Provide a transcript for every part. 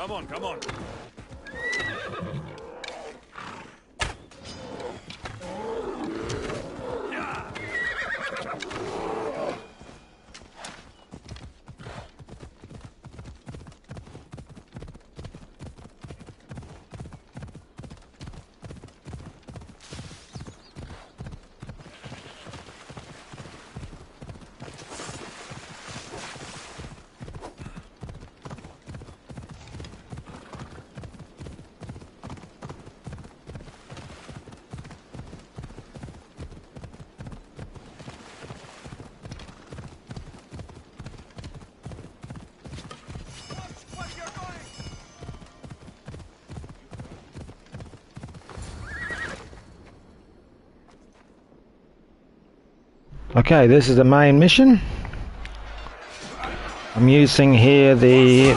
Come on, come on. Okay, this is the main mission. I'm using here the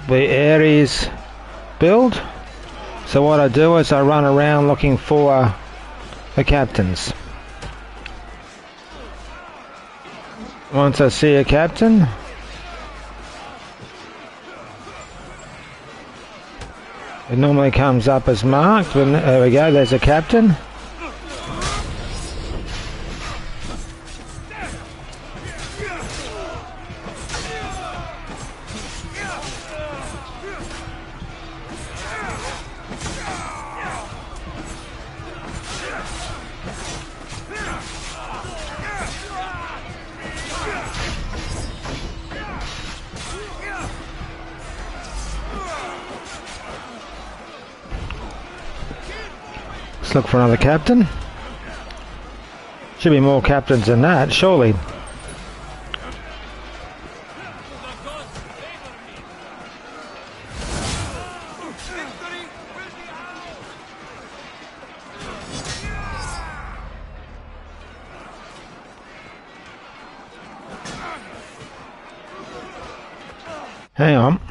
Ares build. So what I do is I run around looking for the captains. Once I see a captain, it normally comes up as marked. There we go, there's a captain. Let's look for another captain. Should be more captains than that, surely. Hang on.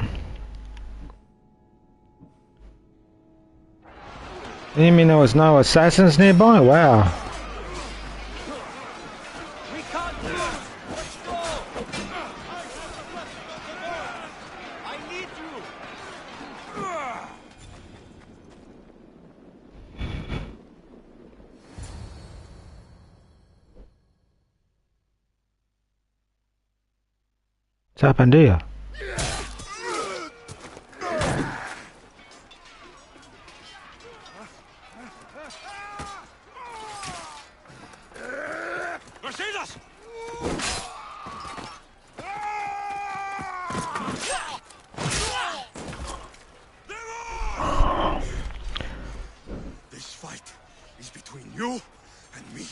You mean there was no assassins nearby? Wow. We can't lose. Let's go. I need you. What's happened here?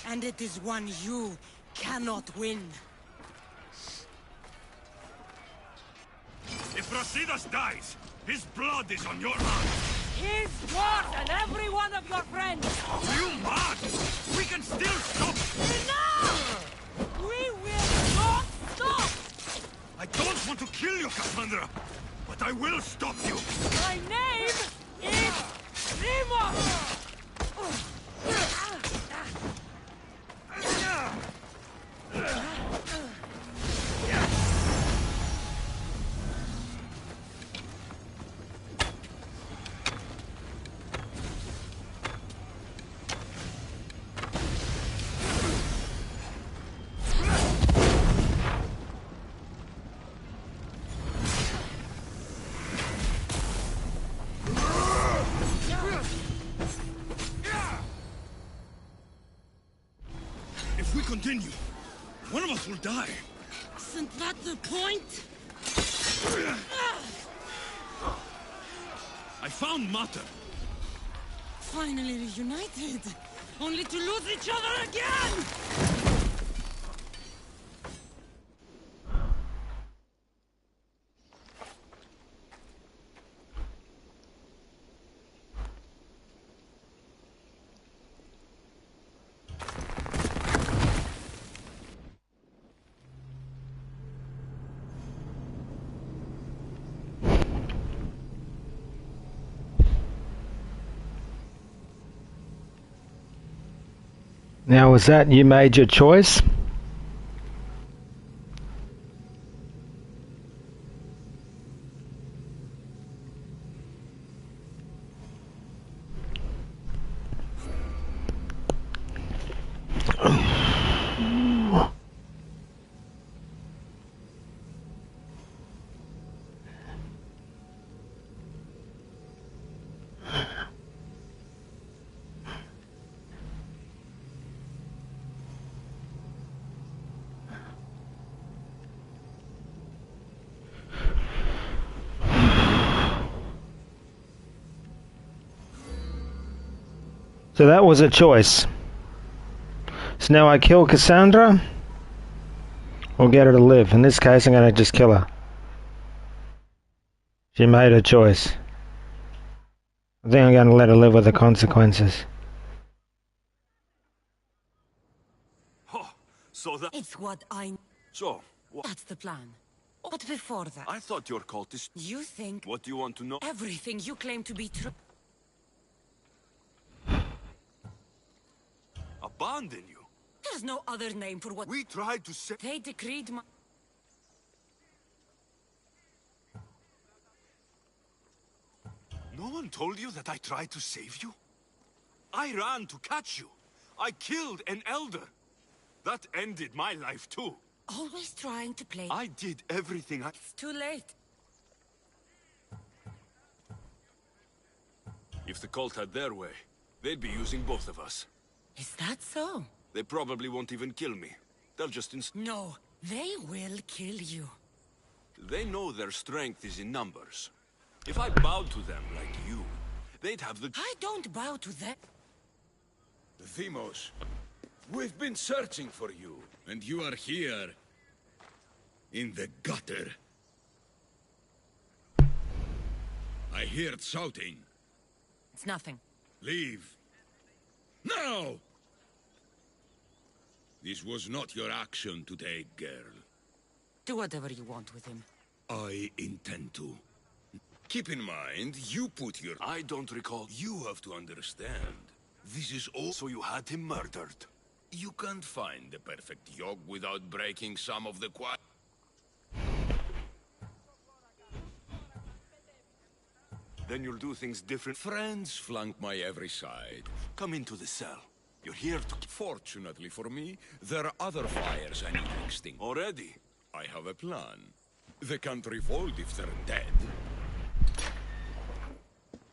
And it is one you cannot win. If Brasidas dies, his blood is on your hands. His blood and every one of your friends. Are you mad? We can still stop. Enough! We will not stop! I don't want to kill you, Cassandra, but I will stop you. My name is Remo! If we continue, one of us will die. Isn't that the point? I found Mater. Finally reunited, only to lose each other again! Now, was that you made your choice? So that was a choice. So now I kill Cassandra or get her to live. In this case, I'm going to just kill her. She made a choice. I think I'm going to let her live with the consequences. Oh, so that... It's what I... So, what? That's the plan. But before that... I thought your cultist... You think... What do you want to know? Everything you claim to be true... Abandon you? There's no other name for what... We tried to say... They decreed my... No one told you that I tried to save you? I ran to catch you. I killed an elder. That ended my life too. Always trying to play... I did everything I... It's too late. If the cult had their way, they'd be using both of us. Is that so? They probably won't even kill me. They'll just No, they will kill you. They know their strength is in numbers. If I bowed to them like you, they'd have the... I don't bow to them. Themos, we've been searching for you, and you are here... in the gutter. I heard shouting. It's nothing. Leave. Now! This was not your action to take, girl. Do whatever you want with him. I intend to. Keep in mind, you put your... I don't recall... You have to understand. This is all... So you had him murdered. You can't find the perfect yog without breaking some of the quiet... Then you'll do things different. Friends flank my every side. Come into the cell. You're here to... Fortunately for me, there are other fires I need to extinguish. Already? I have a plan. They can't revolt if they're dead.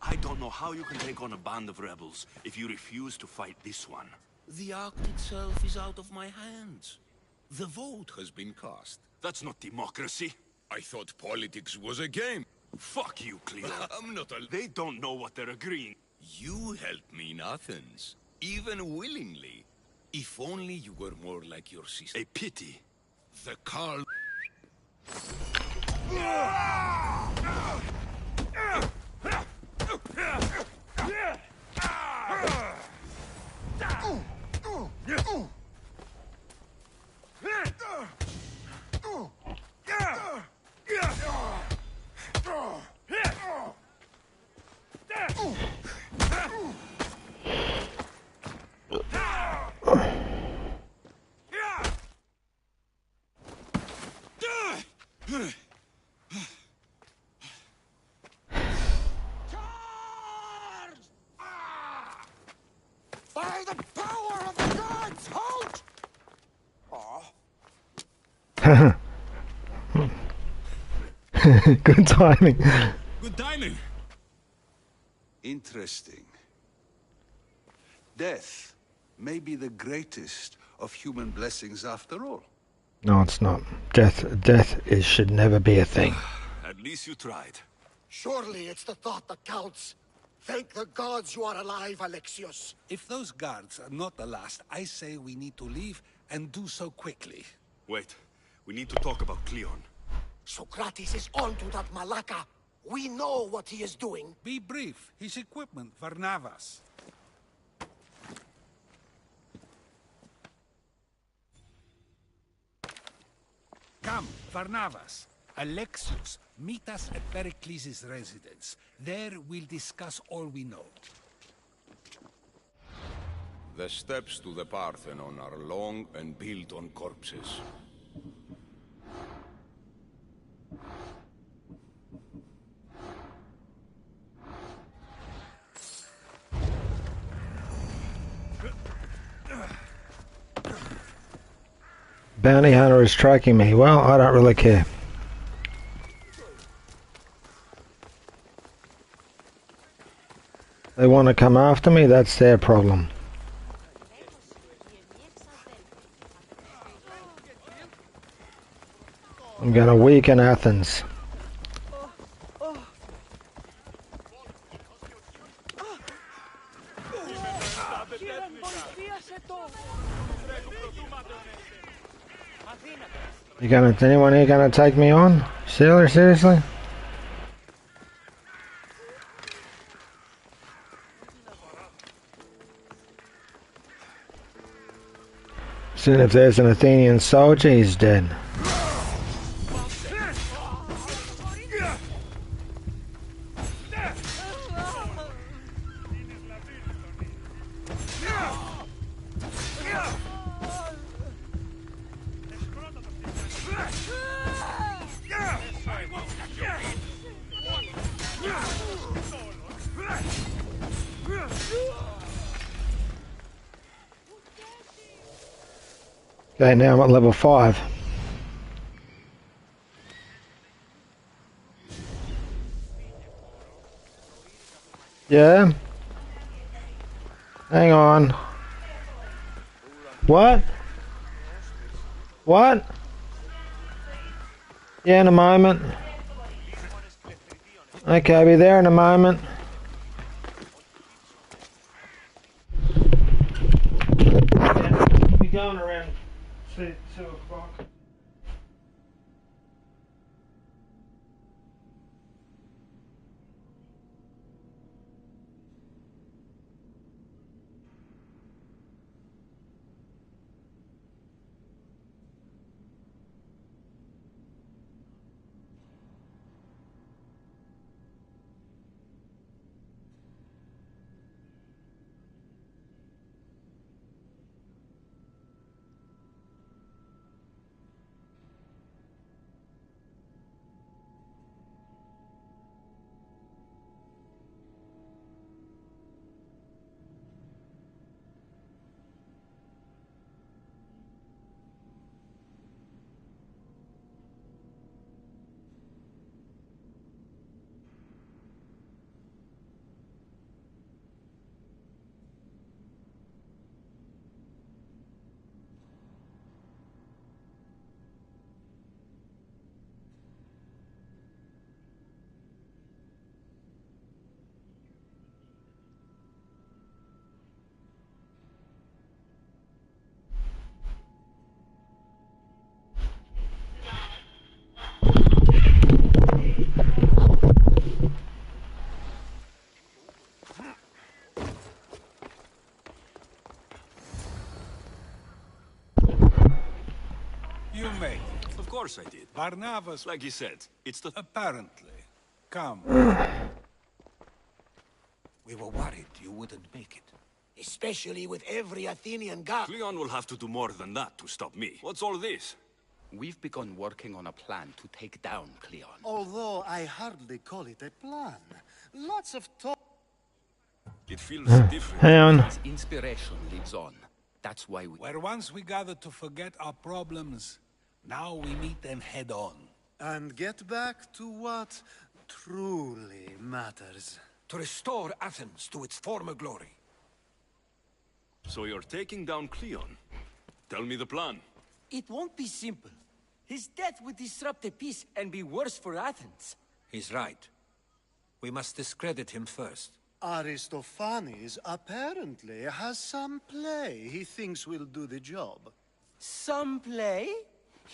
I don't know how you can take on a band of rebels if you refuse to fight this one. The act itself is out of my hands. The vote has been cast. That's not democracy. I thought politics was a game. Fuck you, Cleo. I'm not a... They don't know what they're agreeing. You helped me in Athens, even willingly. If only you were more like your sister. A pity. The Carl... By the power of the gods, halt! Good timing. Good timing. Interesting. Death may be the greatest of human blessings after all. No, it's not. Should never be a thing. At least you tried. Surely it's the thought that counts. Thank the gods you are alive, Alexios. If those guards are not the last, I say we need to leave and do so quickly. Wait, we need to talk about Cleon. Socrates is onto that Malaka. We know what he is doing. Be brief. His equipment, Varnavas. Come, Varnavas. Alexios, meet us at Pericles' residence. There we'll discuss all we know. The steps to the Parthenon are long and built on corpses. Bounty hunter is striking me. Well, I don't really care. They want to come after me, that's their problem. I'm going to weaken Athens. Anyone here gonna take me on? Seriously? Soon if there's an Athenian soldier, he's dead. Okay, now I'm at level 5. Yeah? Hang on. What? What? Yeah, in a moment. Okay, I'll be there in a moment. We're going around 2 o'clock. You made it. Of course I did. Barnabas, Like you said, it's the... apparently. Come. We were worried you wouldn't make it. Especially with every Athenian god. Cleon will have to do more than that to stop me. What's all this? We've begun working on a plan to take down Cleon. Although I hardly call it a plan. Lots of talk. It feels different. Hang on. His inspiration lives on. That's why we... Where once we gathered to forget our problems, now we meet them head on. And get back to what truly matters. To restore Athens to its former glory. So you're taking down Cleon. Tell me the plan. It won't be simple. His death would disrupt the peace and be worse for Athens. He's right. We must discredit him first. Aristophanes apparently has some play he thinks will do the job. Some play?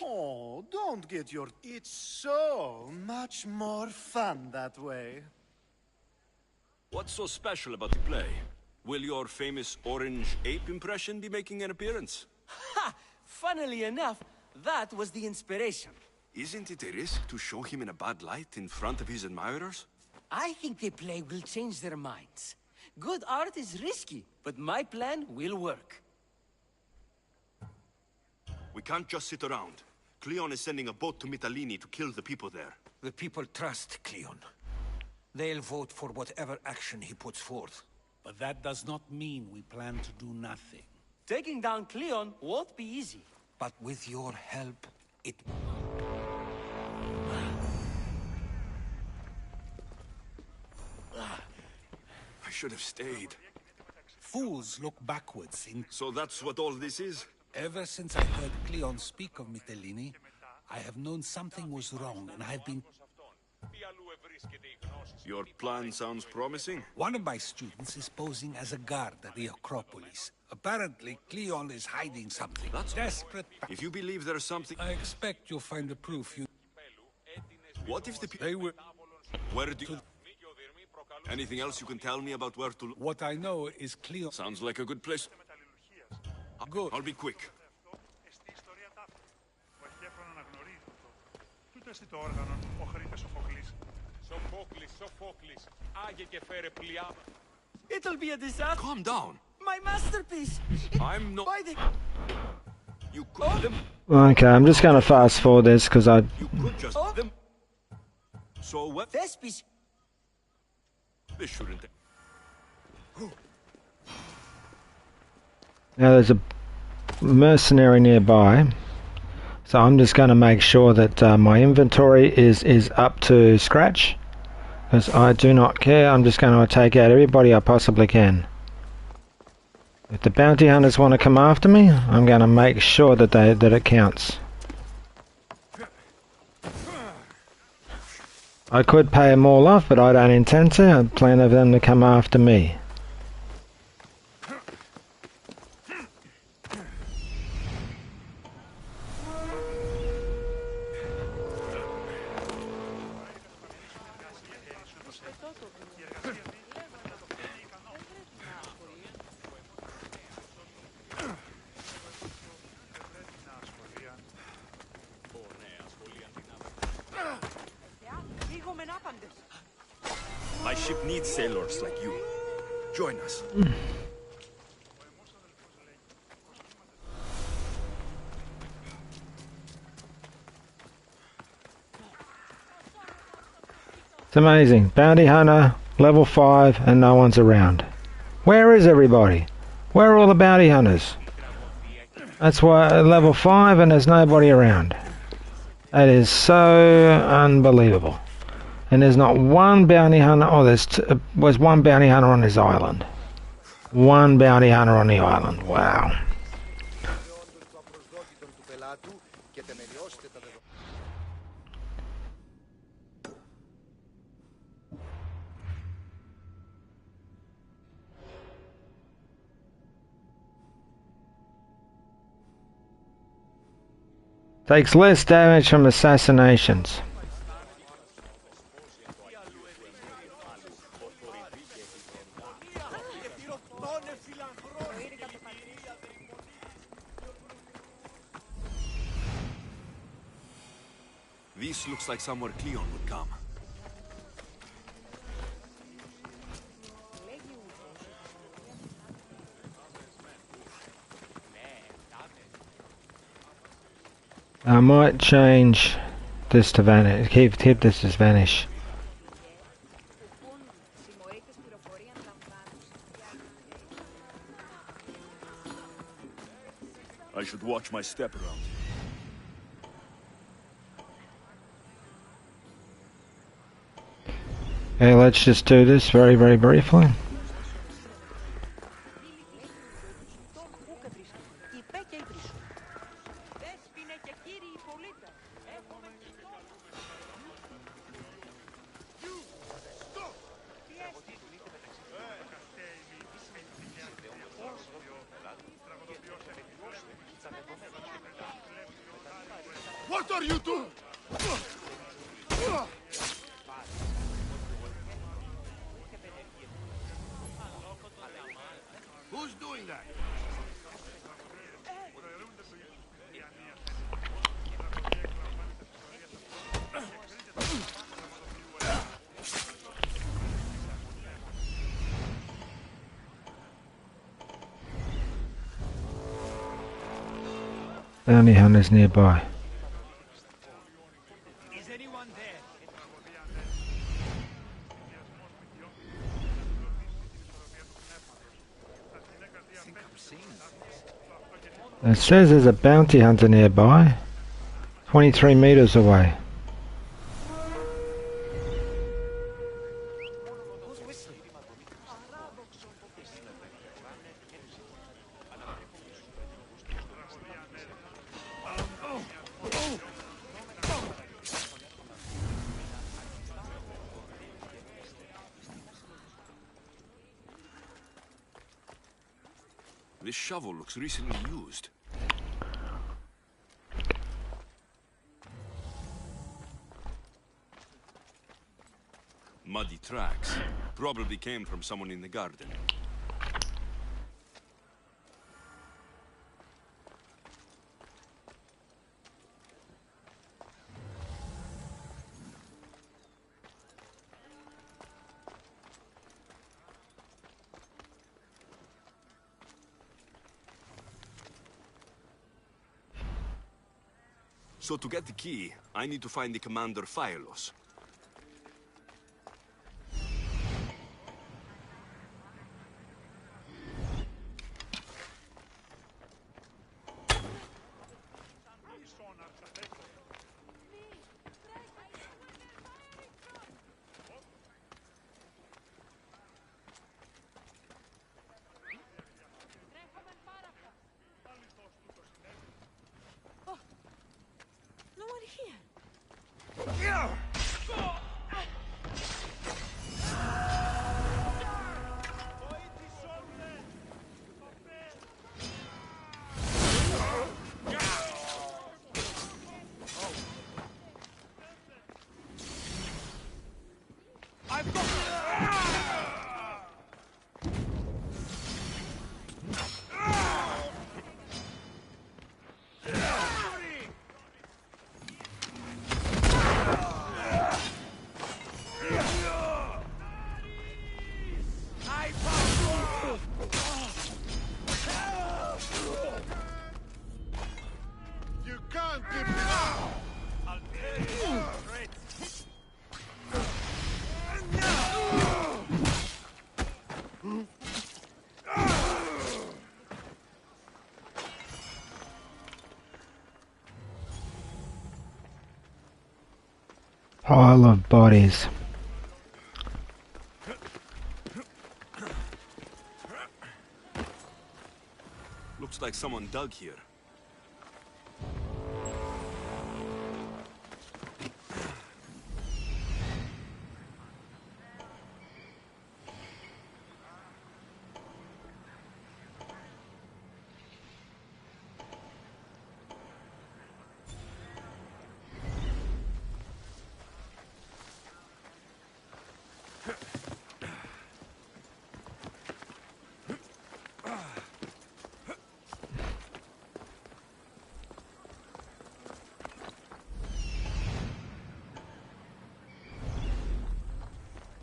Oh, don't get your... It's so much more fun that way. What's so special about the play? Will your famous orange ape impression be making an appearance? Ha! Funnily enough, that was the inspiration. Isn't it a risk to show him in a bad light in front of his admirers? I think the play will change their minds. Good art is risky, but my plan will work. We can't just sit around. Cleon is sending a boat to Mytilene to kill the people there. The people trust Cleon. They'll vote for whatever action he puts forth. But that does not mean we plan to do nothing. Taking down Cleon won't be easy. But with your help, it... I should have stayed. Fools look backwards in... So that's what all this is? Ever since I heard Cleon speak of Mytilene, I have known something was wrong, and I have been... Your plan sounds promising. One of my students is posing as a guard at the Acropolis. Apparently, Cleon is hiding something. That's Desperate. If you believe there's something... I expect you'll find the proof you... What if the... They were... Where do you... Anything else you can tell me about where to... What I know is Cleon... Sounds like a good place. Good. I'll be quick. It'll be a disaster. Calm down. My masterpiece. I'm not... By the... You could... Okay, I'm just going to fast forward this because I... You could just... Oh. So what? Thespis. This shouldn't... Now there's a mercenary nearby, so I'm just going to make sure that my inventory is up to scratch, because I do not care. I'm just going to take out everybody I possibly can. If the bounty hunters want to come after me, I'm going to make sure that it counts. I could pay them all off, but I don't intend to. I plan for them to come after me. My ship needs sailors like you. Join us. It's amazing. Bounty hunter, level 5, and no one's around. Where is everybody? Where are all the bounty hunters? That's why level 5 and there's nobody around. That is so unbelievable. And there's not one bounty hunter. Oh, was one bounty hunter on this island. One bounty hunter on the island. Wow. Takes less damage from assassinations. This looks like somewhere Cleon would come. I might change this to vanish. Keep this as vanish. I should watch my step around. Okay, let's just do this very, very briefly. What are you doing? Who's doing that? Bounty hunters nearby. Is anyone there? It says there's a bounty hunter nearby, 23 meters away. This shovel looks recently used. Muddy tracks. Probably came from someone in the garden. So to get the key, I need to find the commander Phylos. No one here. You can't give me Pile of bodies. Looks like someone dug here.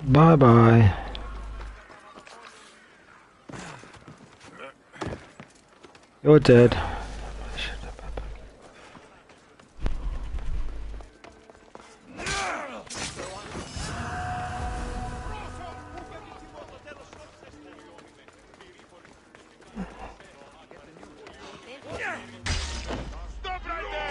Bye bye. You're dead. Stop right there!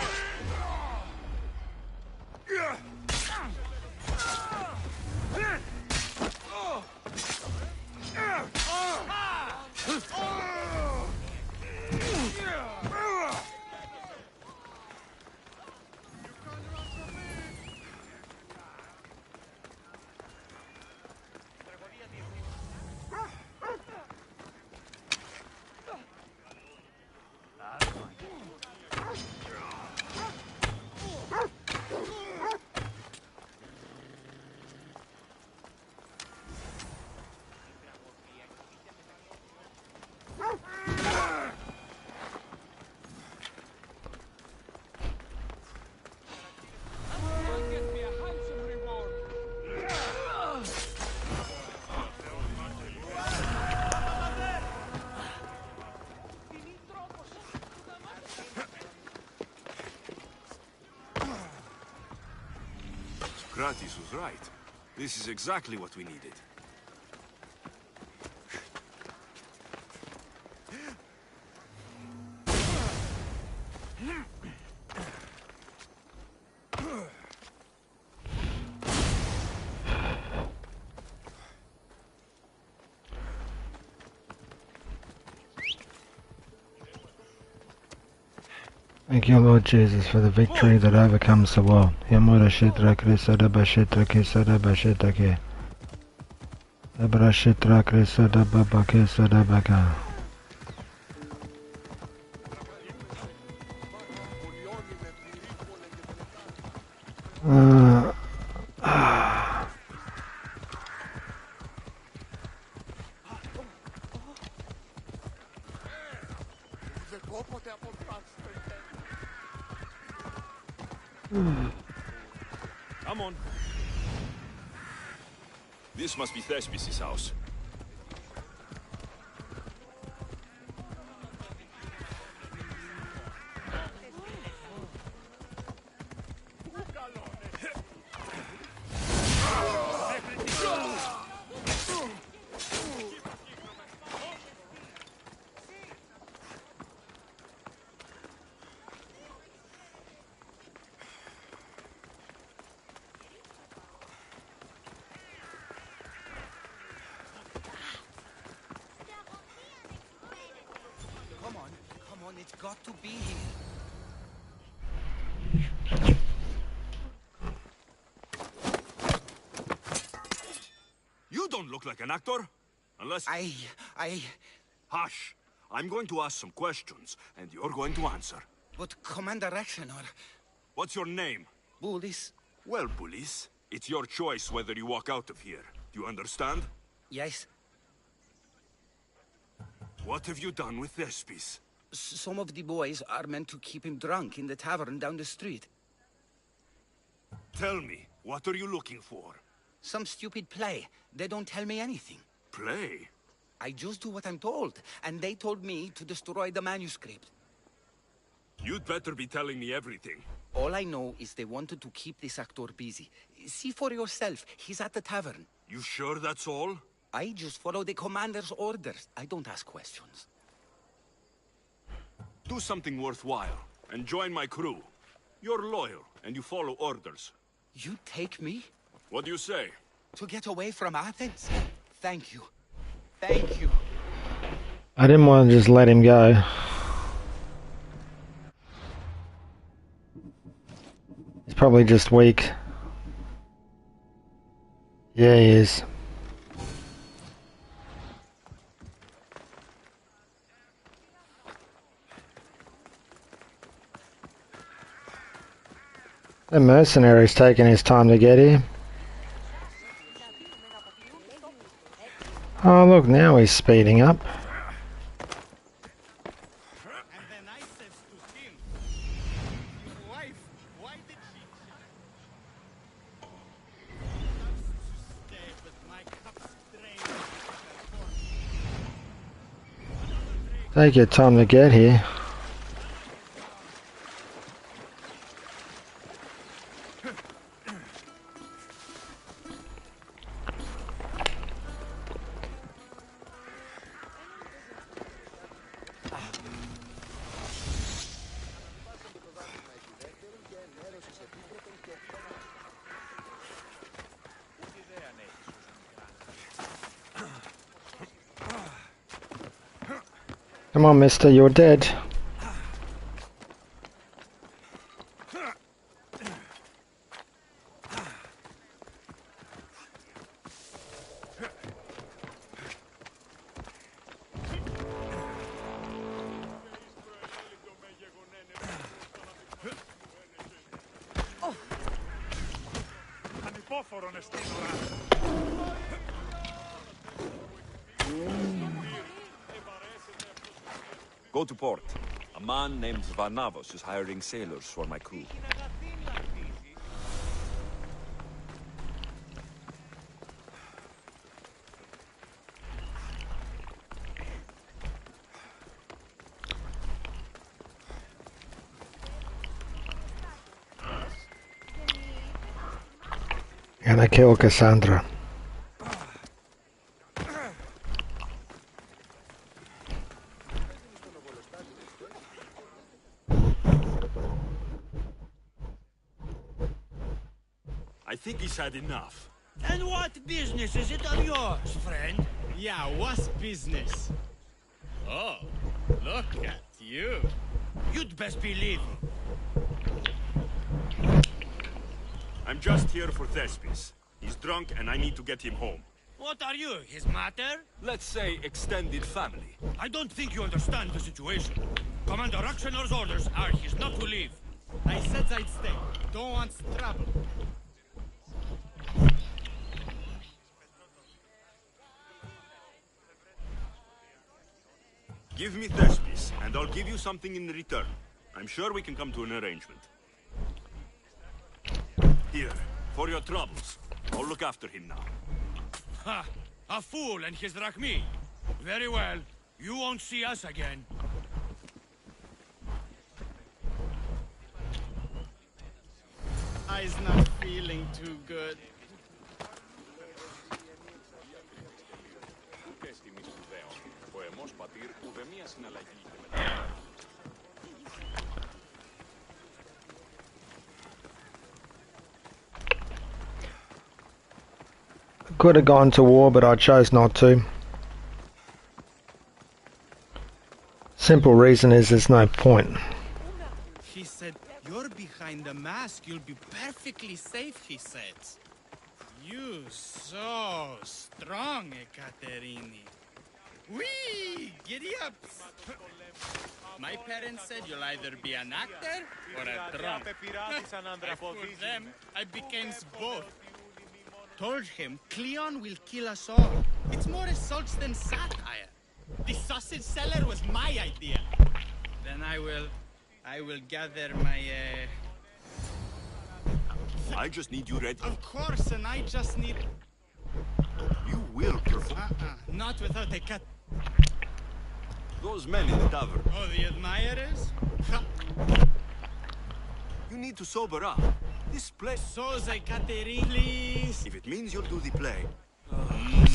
Gratis was right. This is exactly what we needed. Thank you, Lord Jesus, for the victory that overcomes the world. Yamura Shitra Krisada Bashitra Kisada Bashitake. Abra Shitra Krisada Baba Kisada Baka. Come on. This must be Thespis' house. Come on, it's got to be here. You don't look like an actor. Unless... I... Hush. I'm going to ask some questions, and you're going to answer. But Commander Ragnar... What's your name? Bullis? Well, Bullis, it's your choice whether you walk out of here. Do you understand? Yes. What have you done with Thespis? Some of the boys are meant to keep him drunk in the tavern down the street. Tell me, what are you looking for? Some stupid play. They don't tell me anything. Play? I just do what I'm told, and they told me to destroy the manuscript. You'd better be telling me everything. All I know is they wanted to keep this actor busy. See for yourself, he's at the tavern. You sure that's all? I just follow the commander's orders. I don't ask questions. Do something worthwhile, and join my crew. You're loyal, and you follow orders. You take me? What do you say? To get away from Athens? Thank you. Thank you. I didn't want to just let him go. He's probably just weak. Yeah, he is. The mercenary's taking his time to get here. Oh look, now he's speeding up. Take your time to get here. Come on, mister, you're dead. Go to port. A man named Varnavos is hiring sailors for my crew. Gonna kill Cassandra. I think he's had enough. And what business is it of yours, friend? Yeah, what's business? Oh, look at you. You'd best be leaving. I'm just here for Thespis. He's drunk and I need to get him home. What are you, his mater? Let's say extended family. I don't think you understand the situation. Commander Ragnar's orders are he's not to leave. I said I'd stay. Don't want trouble. Give me Thespis, and I'll give you something in return. I'm sure we can come to an arrangement. Here, for your troubles. I'll look after him now. Ha! A fool and his drachmi. Very well. You won't see us again. I's not feeling too good. Could have gone to war, but I chose not to. Simple reason is there's no point. He said, you're behind the mask, you'll be perfectly safe, he said. You so strong, Ekaterini. Whee! Giddy up! My parents said you'll either be an actor or a drunk. I fooled them. I became both. Told him Cleon will kill us all. It's more assaults than satire. The sausage seller was my idea. Then I will gather my, I just need you ready. Of course, and I just need... You will perform. Not without a cat. Those men in the tavern. Oh, the admirers? Ha. You need to sober up. This place... Soze Katerin, please. If it means you'll do the play.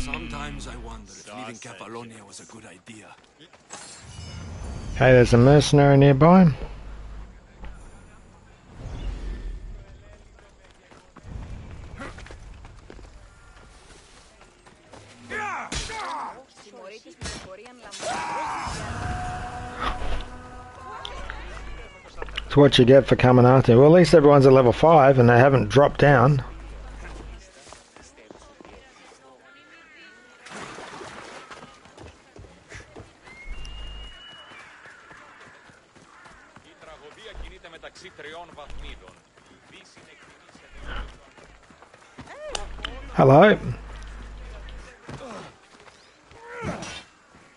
Sometimes I wonder if leaving Kefalonia was a good idea. Okay, there's a mercenary nearby. It's what you get for coming after me. Well, at least everyone's at level 5 and they haven't dropped down. Hello.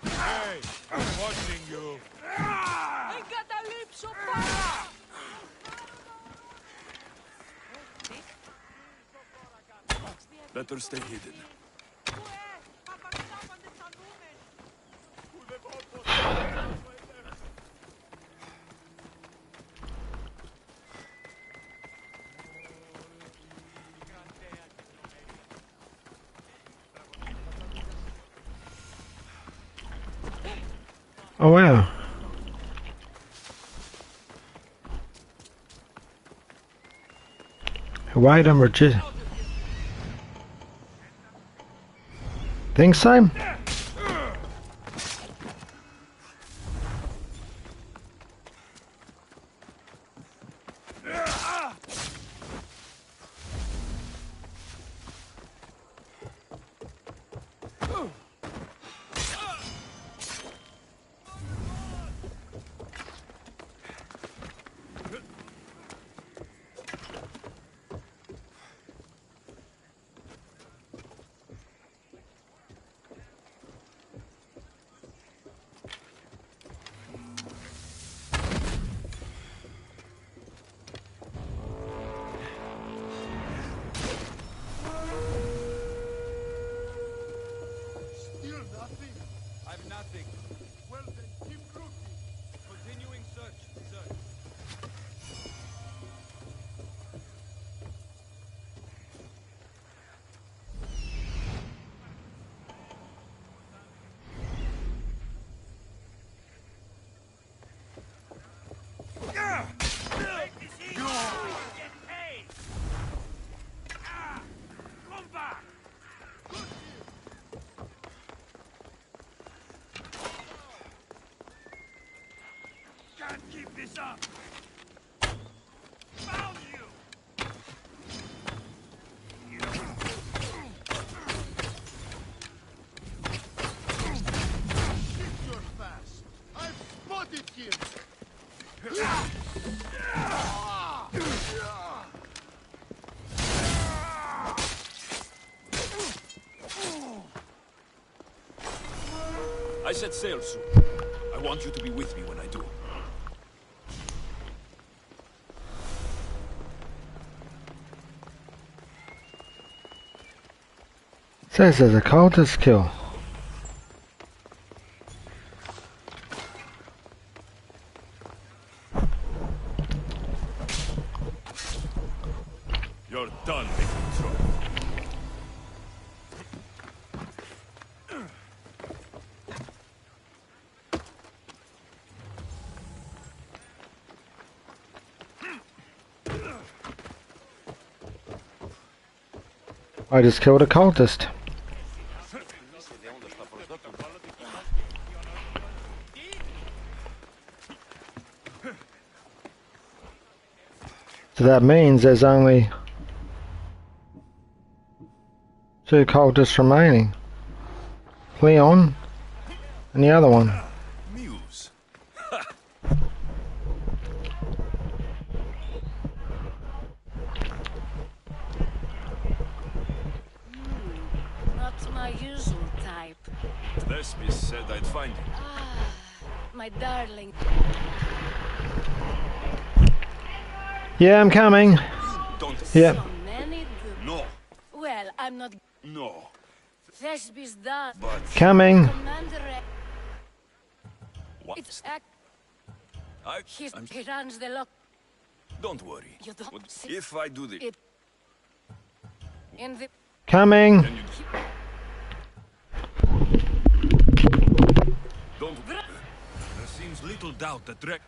Hey, I'm watching you. Better stay hidden. Oh wow. Wait, I'm rigid. Think so? Keep this up! Found you! You're fast. I've spotted him. I set sail soon. I want you to be with me when I do. Says there's a cultist kill. You're done making trouble. I just killed a cultist. So that means there's only 2 cultists remaining. Leon and the other one. Muse. Not my usual type. Lesbia said I'd find him. Ah, my darling. Yeah, I'm coming. Don't. Yeah. So many good. No. Well, I'm not. No. Thesby's done. But. Coming. Commander. What? It's he runs the lock. Don't worry. You don't What- see If I do the. it in the. Coming. Then you don't. There seems little doubt that Drek.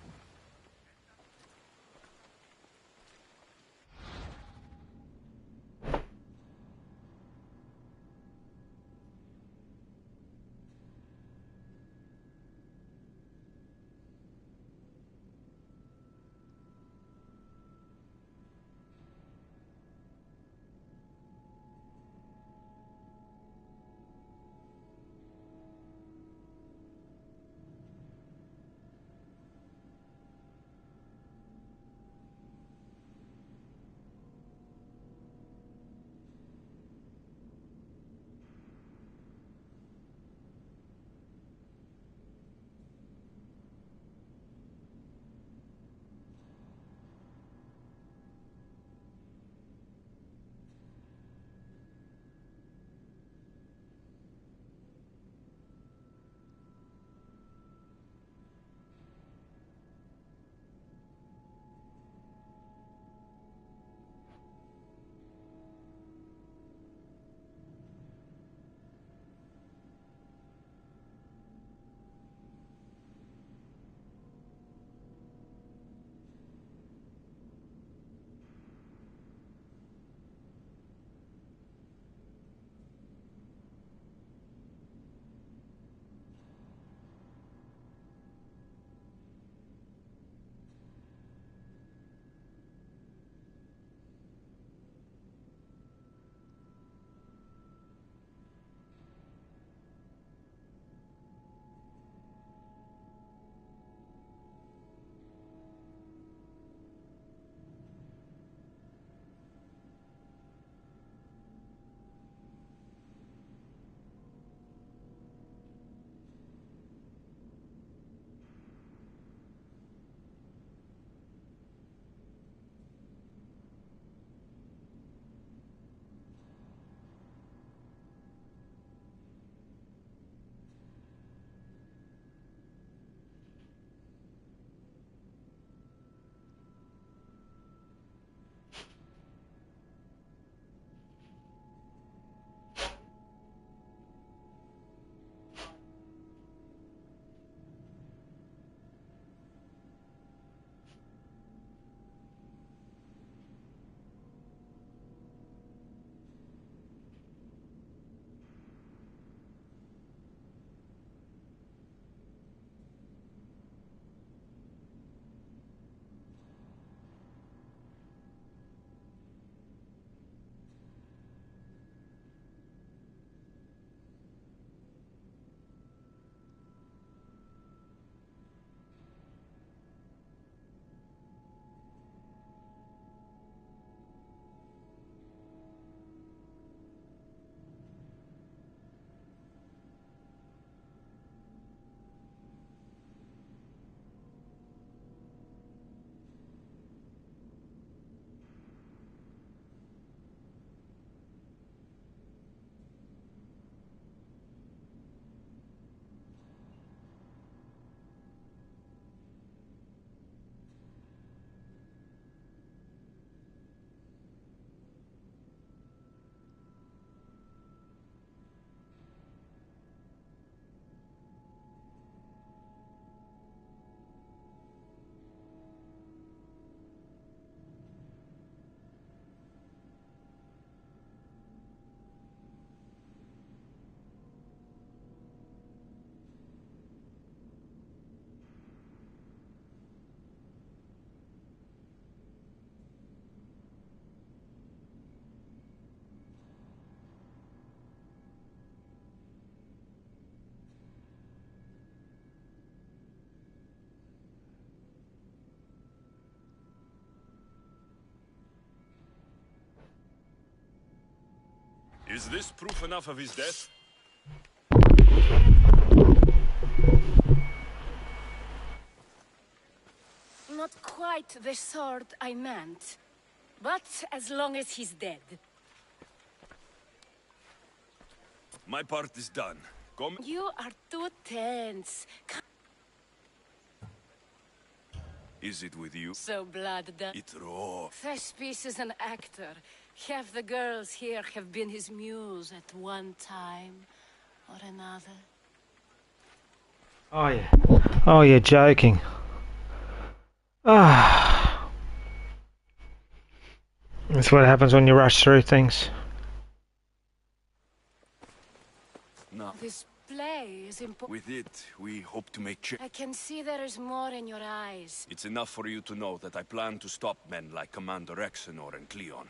Is this proof enough of his death? Not quite the sort I meant. But as long as he's dead. My part is done. Come. You are too tense. Is it with you? So blood done. It's raw. Thespis is an actor. Half the girls here have been his muse at one time or another. Oh yeah. Oh, you're joking. Ah. That's what happens when you rush through things. No. This play is important. With it, we hope to make change. I can see there is more in your eyes. It's enough for you to know that I plan to stop men like Commander Exenor and Cleon.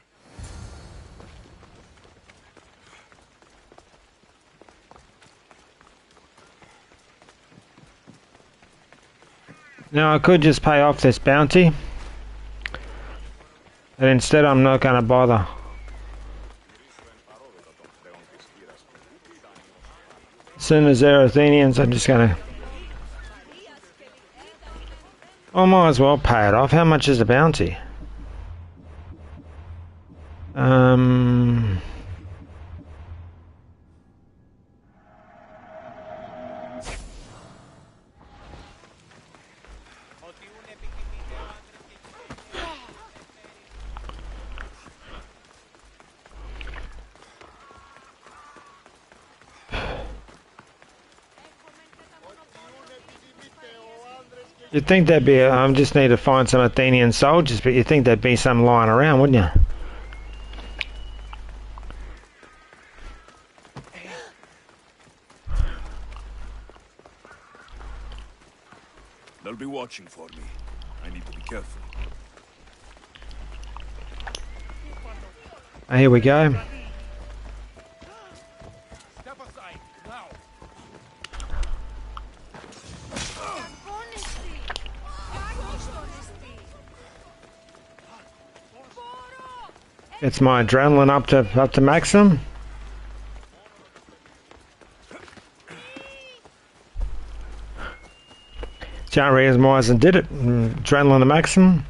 Now I could just pay off this bounty, but instead I'm not going to bother. As soon as they're Athenians, I'm just going to... I might as well pay it off. How much is the bounty? You'd think there'd be, I just need to find some Athenian soldiers, but you'd think there'd be some lying around, wouldn't you? They'll be watching for me. I need to be careful. Here we go. Step aside, now. It's my adrenaline up to maximum. Can't reason why I did it. Adrenaline to maximum.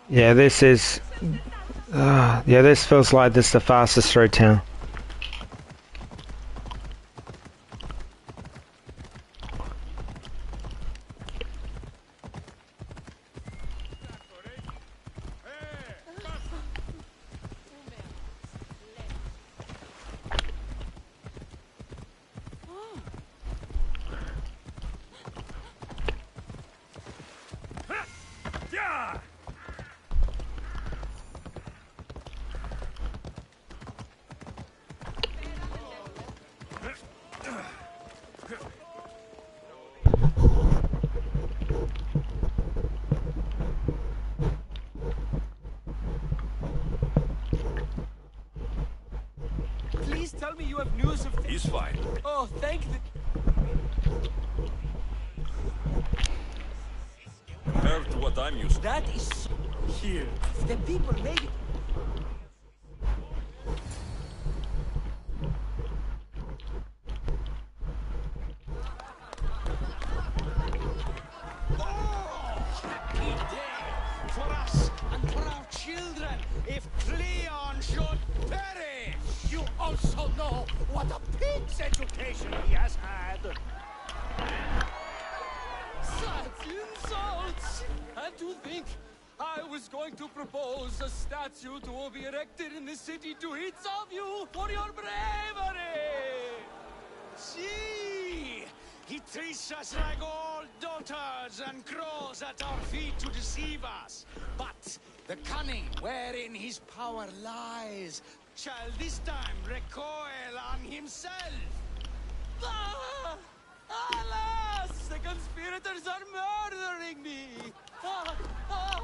Yeah, this is... yeah, this feels like this is the fastest through town. Please tell me you have news of... He's fine. Oh, thank the... Compared to what I'm used to. That is... Here. The people made it. For us and for our children, if Cleon should perish! You also know what a pig's education he has had! Such insults! And to think I was going to propose a statue to be erected in the city to each of you for your bravery! See! He treats us like old dotards and crawls at our feet to deceive us. But the cunning wherein his power lies shall this time recoil on himself. Ah! Alas! The conspirators are murdering me! Ah! Ah!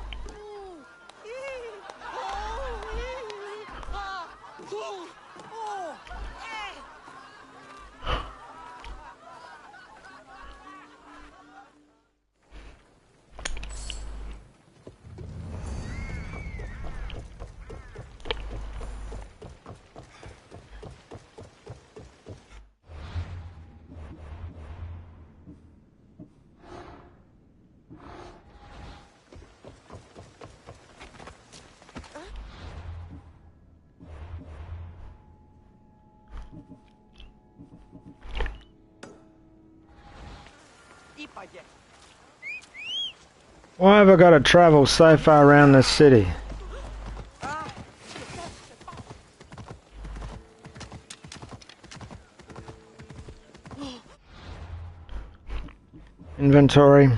Why have I got to travel so far around this city? Inventory.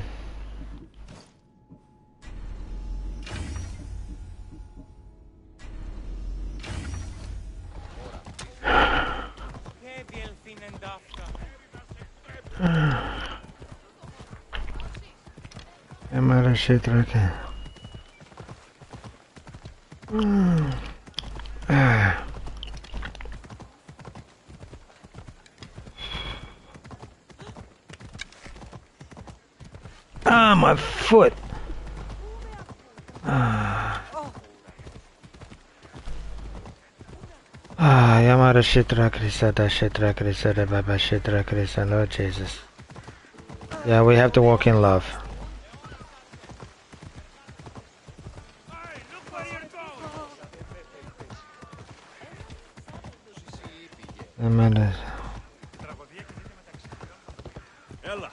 हमारा क्षेत्र क्या Ah, my foot. Yamada Shitra Krisada Shitra Krisada Baba Shitra Krisa, Lord Jesus. Yeah, we have to walk in love. Yamada. Ella.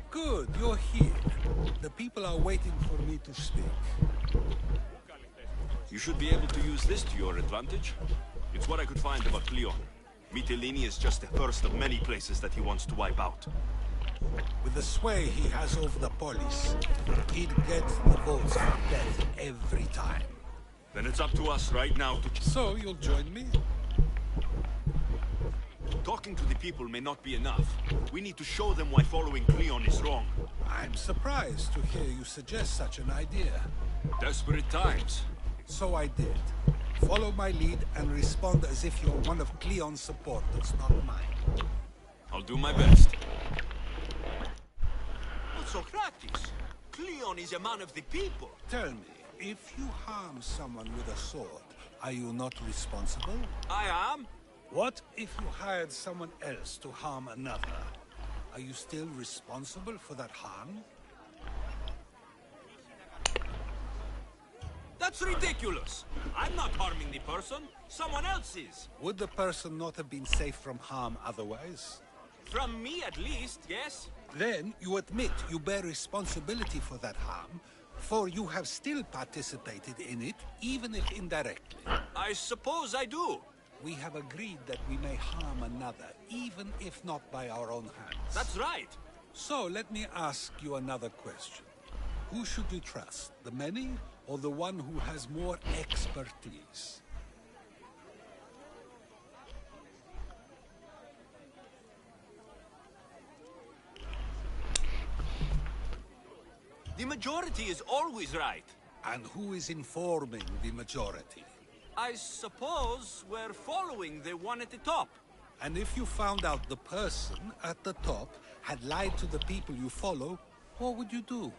Good, you're here. The people are waiting for me to speak. You should be able to use this to your advantage. It's what I could find about Cleon. Mytilene is just the first of many places that he wants to wipe out. With the sway he has over the police, he'd get the votes for death every time. Then it's up to us right now to... So, you'll join me? Talking to the people may not be enough. We need to show them why following Cleon is wrong. I'm surprised to hear you suggest such an idea. Desperate times. So I did. Follow my lead and respond as if you're one of Cleon's supporters, not mine. I'll do my best. But Socrates, Cleon is a man of the people. Tell me, if you harm someone with a sword, are you not responsible? I am. What if you hired someone else to harm another? Are you still responsible for that harm? That's ridiculous. I'm not harming the person. Someone else is. Would the person not have been safe from harm otherwise? From me, at least, yes? Then you admit you bear responsibility for that harm, for you have still participated in it, even if indirectly. I suppose I do. We have agreed that we may harm another, even if not by our own hands. That's right. So let me ask you another question. Who should you trust, the many or the one who has more expertise? The majority is always right. And who is informing the majority? I suppose we're following the one at the top. And if you found out the person at the top had lied to the people you follow, what would you do?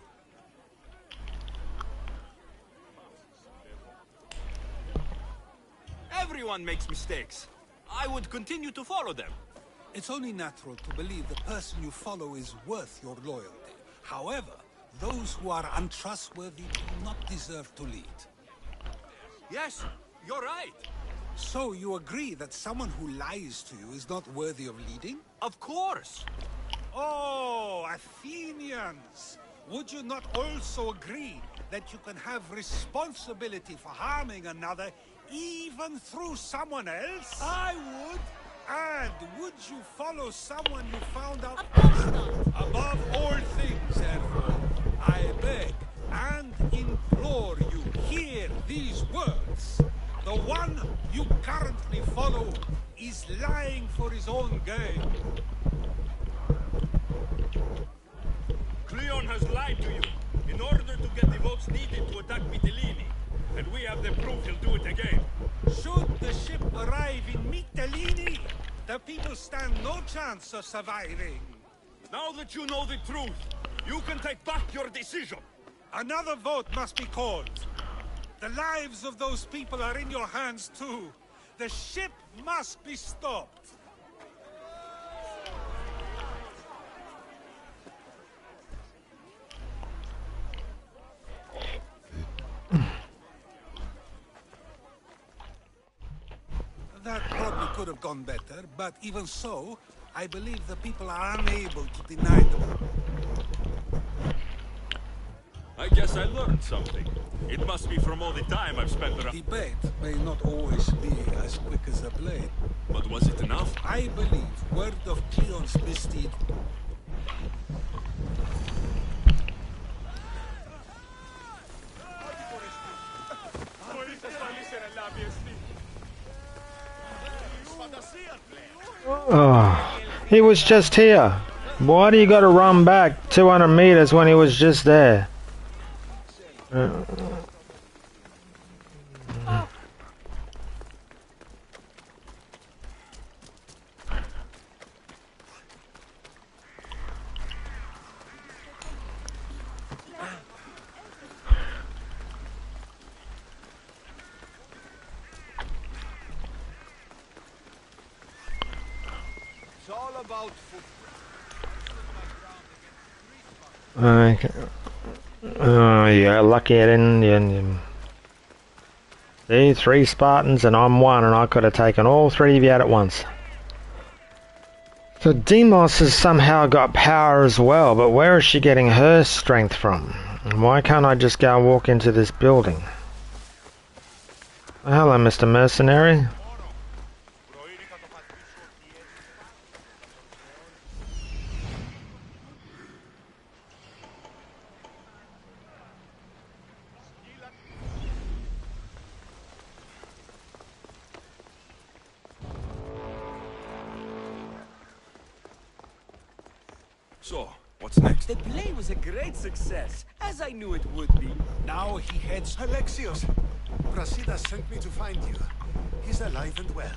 Everyone makes mistakes. I would continue to follow them. It's only natural to believe the person you follow is worth your loyalty. However, those who are untrustworthy do not deserve to lead. Yes, you're right. So you agree that someone who lies to you is not worthy of leading? Of course. Oh, Athenians! Would you not also agree that you can have responsibility for harming another Even through someone else? I would. And would you follow someone you found out? Above all things, therefore, I beg and implore you, hear these words. The one you currently follow is lying for his own game. Cleon has lied to you in order to get the votes needed to attack Mytilene. And we have the proof he'll do it again. Should the ship arrive in Mytilene, the people stand no chance of surviving. Now that you know the truth, you can take back your decision. Another vote must be called. The lives of those people are in your hands too. The ship must be stopped. That probably could have gone better, but even so, I believe the people are unable to deny them. I guess I learned something. It must be from all the time I've spent around. Debate may not always be as quick as a blade. But was it enough? I believe word of Cleon's misdeed. Oh, he was just here. Why do you got to run back 200 meters when he was just there? It's all about Okay. Oh, yeah, lucky I didn't. See, 3 Spartans and I'm 1, and I could have taken all 3 of you out at once. So Demos has somehow got power as well, but where is she getting her strength from? And why can't I just go walk into this building? Hello, Mr. Mercenary. So, what's next? The play was a great success, as I knew it would be. Now he heads... Alexios! Brasidas sent me to find you. He's alive and well.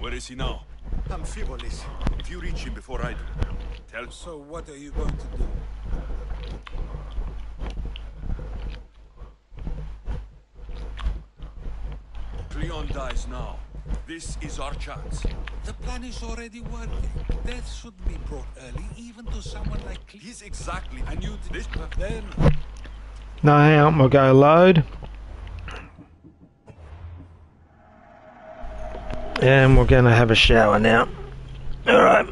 Where is he now? Amphipolis. If you reach him before I do, tell... So what are you going to do? Cleon dies now. This is our chance. The plan is already working. Death should be brought early, even to someone like Cleon. He's exactly... And you did this, then... No, hang on, we'll go load. And we're gonna have a shower now. Alright.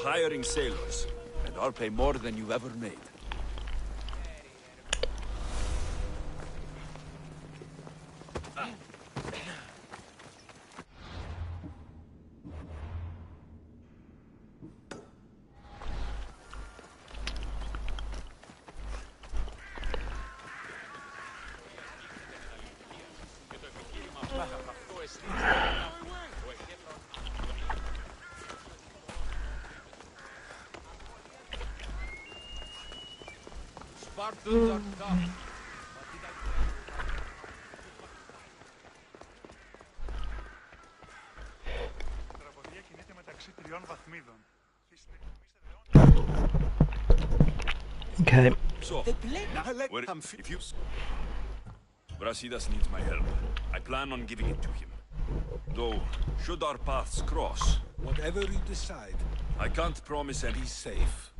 hiring sailors, and I'll pay more than you've ever made. Spartans are tough. Okay. So, if you... Brasidas needs my help. I plan on giving it to him. Though, should our paths cross... Whatever you decide. I can't promise any safe.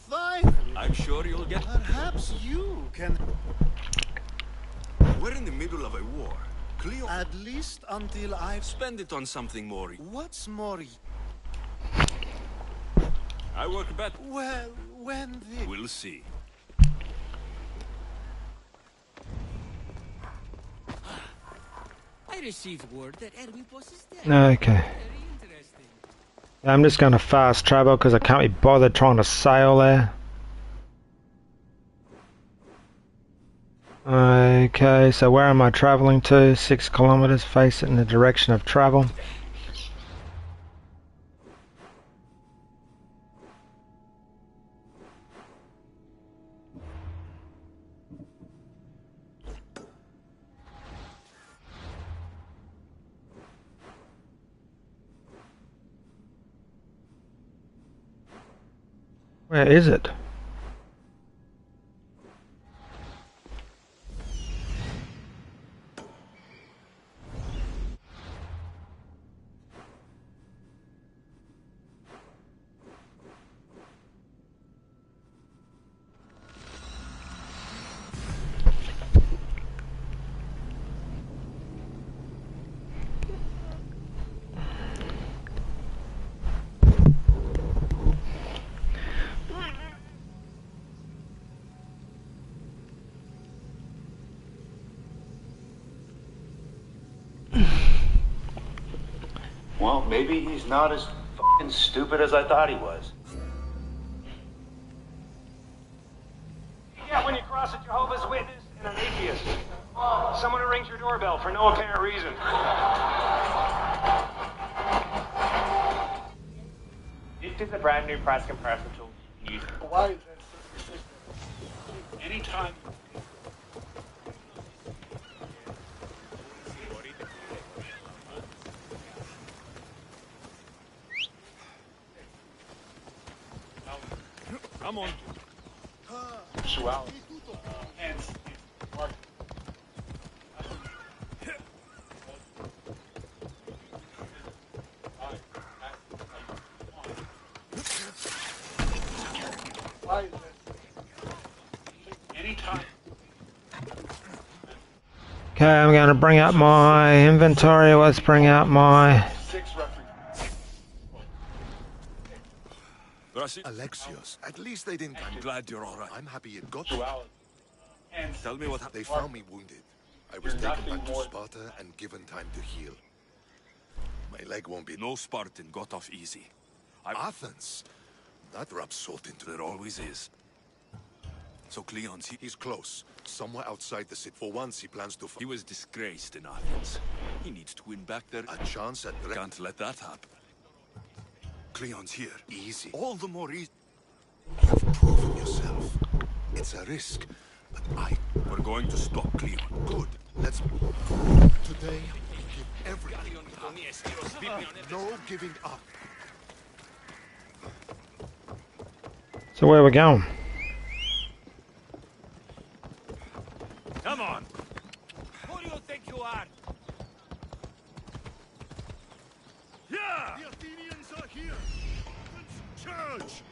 Finally! I'm sure you'll get... Perhaps you can... We're in the middle of a war. Cleo... At least until I've... Spend it on something more... What's more... I work better. Well, when the... We'll see. I received word that Hermipos is dead. Okay. Very interesting. I'm just going to fast travel because I can't be bothered trying to sail there. Okay, so where am I traveling to? 6 kilometers, face it in the direction of travel. Where is it? Well, maybe he's not as fucking stupid as I thought he was. Yeah, when you cross a Jehovah's Witness and an atheist. Someone who rings your doorbell for no apparent reason. This is a brand new price comparison tool. Why is that so persistent? Anytime. Come on. Swell. Anytime. Okay, I'm going to bring up my inventory. Let's bring out my... Alexios, at least they didn't... I'm glad you're all right. I'm happy it got to... Tell me what happened. They found me wounded. I was taken back to Sparta and given time to heal. My leg won't be... No Spartan got off easy. Athens? That rubs salt into... There always is. So Cleon's... He's close. Somewhere outside the city. For once, he plans to... He was disgraced in Athens. He needs to win back there. A chance at... Can't let that happen. Cleon's here. Easy. All the more easy. You've proven yourself. It's a risk, but We're going to stop Cleon. Good. Let's... Today, we give everything we have. No giving up. So where are we going? Come on. Who do you think you are? Yeah! The Athenians are here! Let's charge!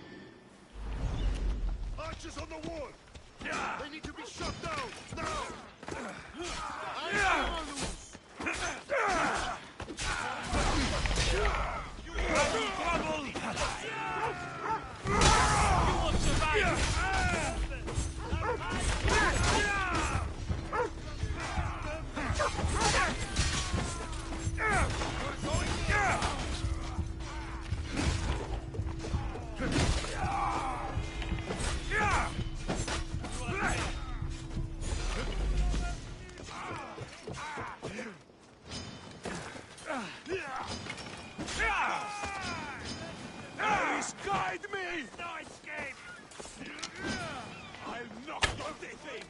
Archers on the wall! Yeah! They need to be shot down! Now! Yeah! Please guide me! No escape! I'll knock your teeth in!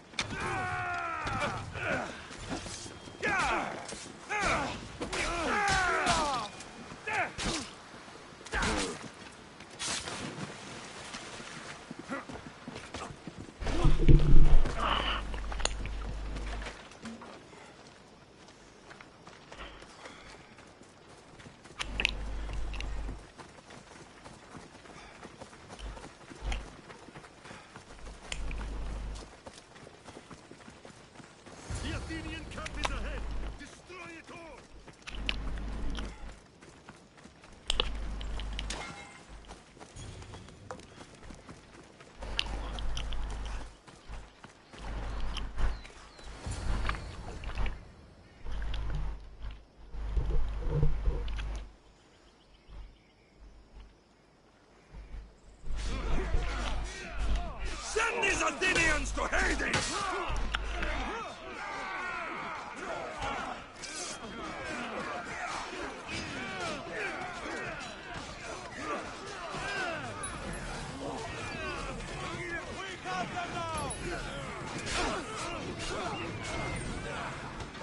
The Athenian camp is ahead! Destroy it all! Send these Athenians to Hades!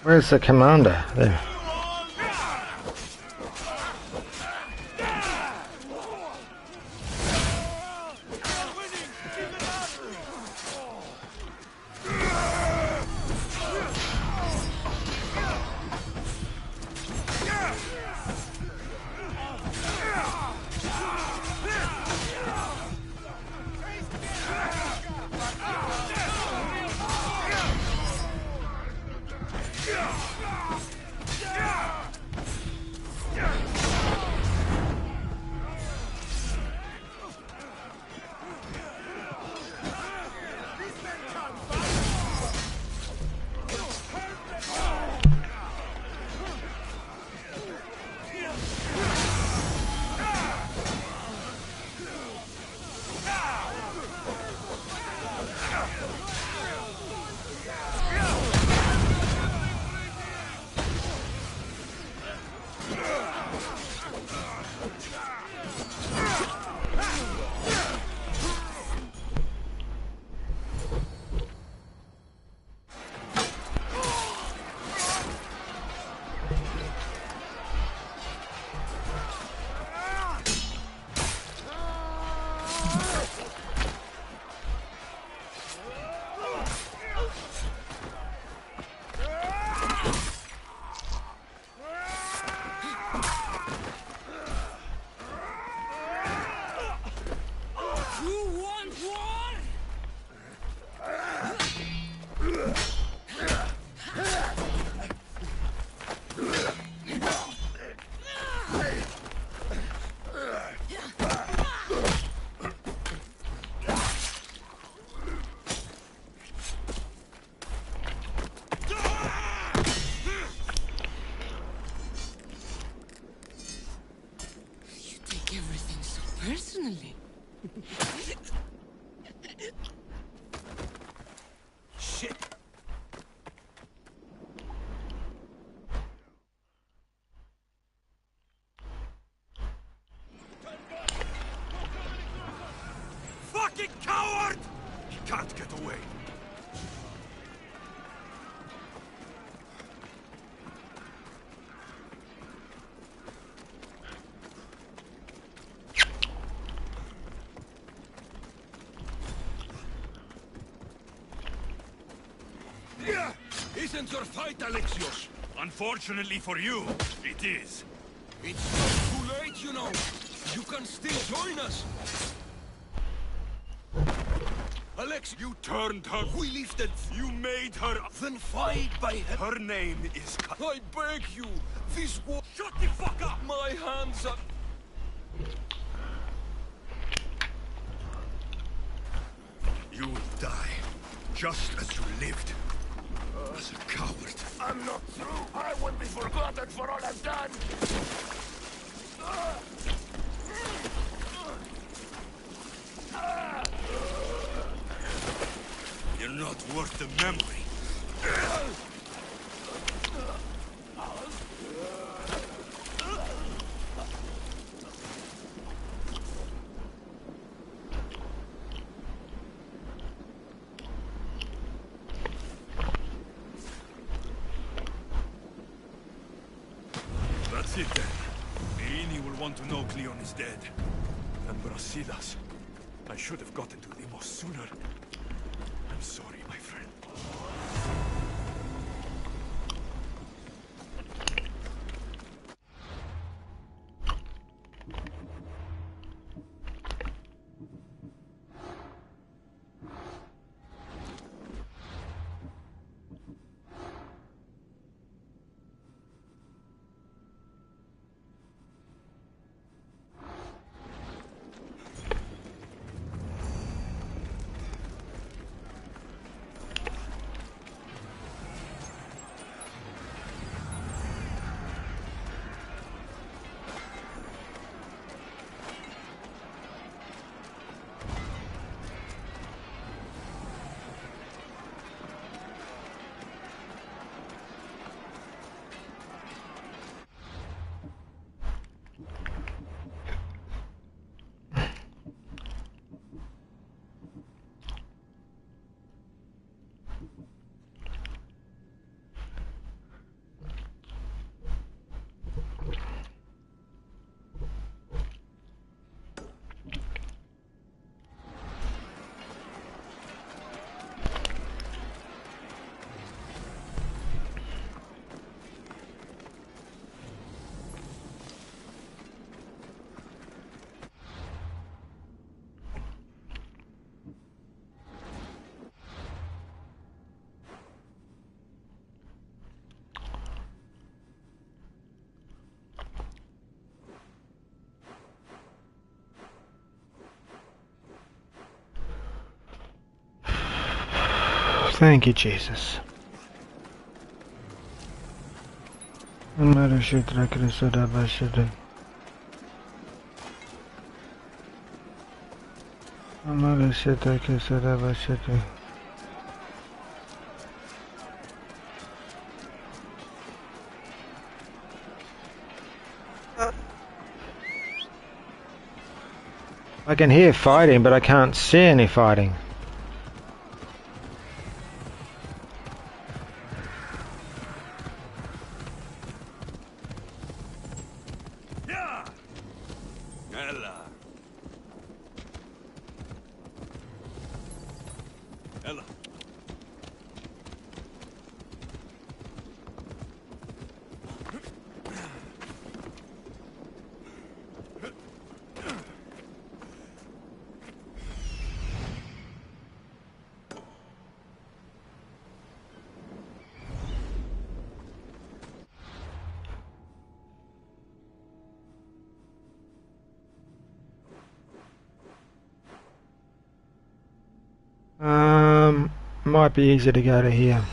Where's the commander? There. Personally. Shit! Fucking coward! He can't get away. Isn't your fight, Alexios? Unfortunately for you, it is. It's not too late, you know. You can still join us. You turned her. We lifted. You made her. Then fight by her. Her name is. I beg you. This war. Shut the fuck up. My hands are. You will die, just as you lived. As a coward. I'm not through. I won't be forgotten for all I've done. You're not worth the memory. That's it then. Beini will want to know Cleon is dead. And Brasidas. I should have gotten to Limos sooner. I'm sorry, my friend. Thank you, Jesus. I can hear fighting, but I can't see any fighting. Might be easier to go to here.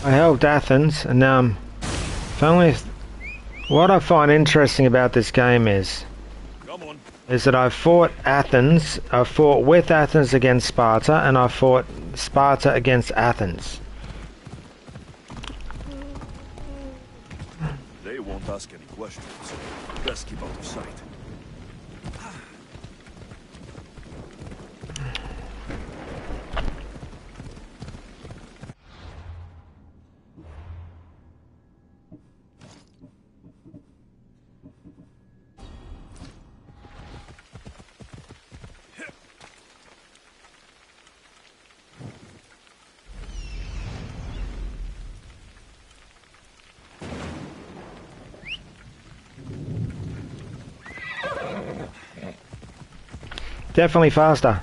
I helped Athens, and now I'm Only what I find interesting about this game is that I fought Athens, I fought with Athens against Sparta, and I fought Sparta against Athens. They won't ask any questions. Best keep out of sight. Definitely faster.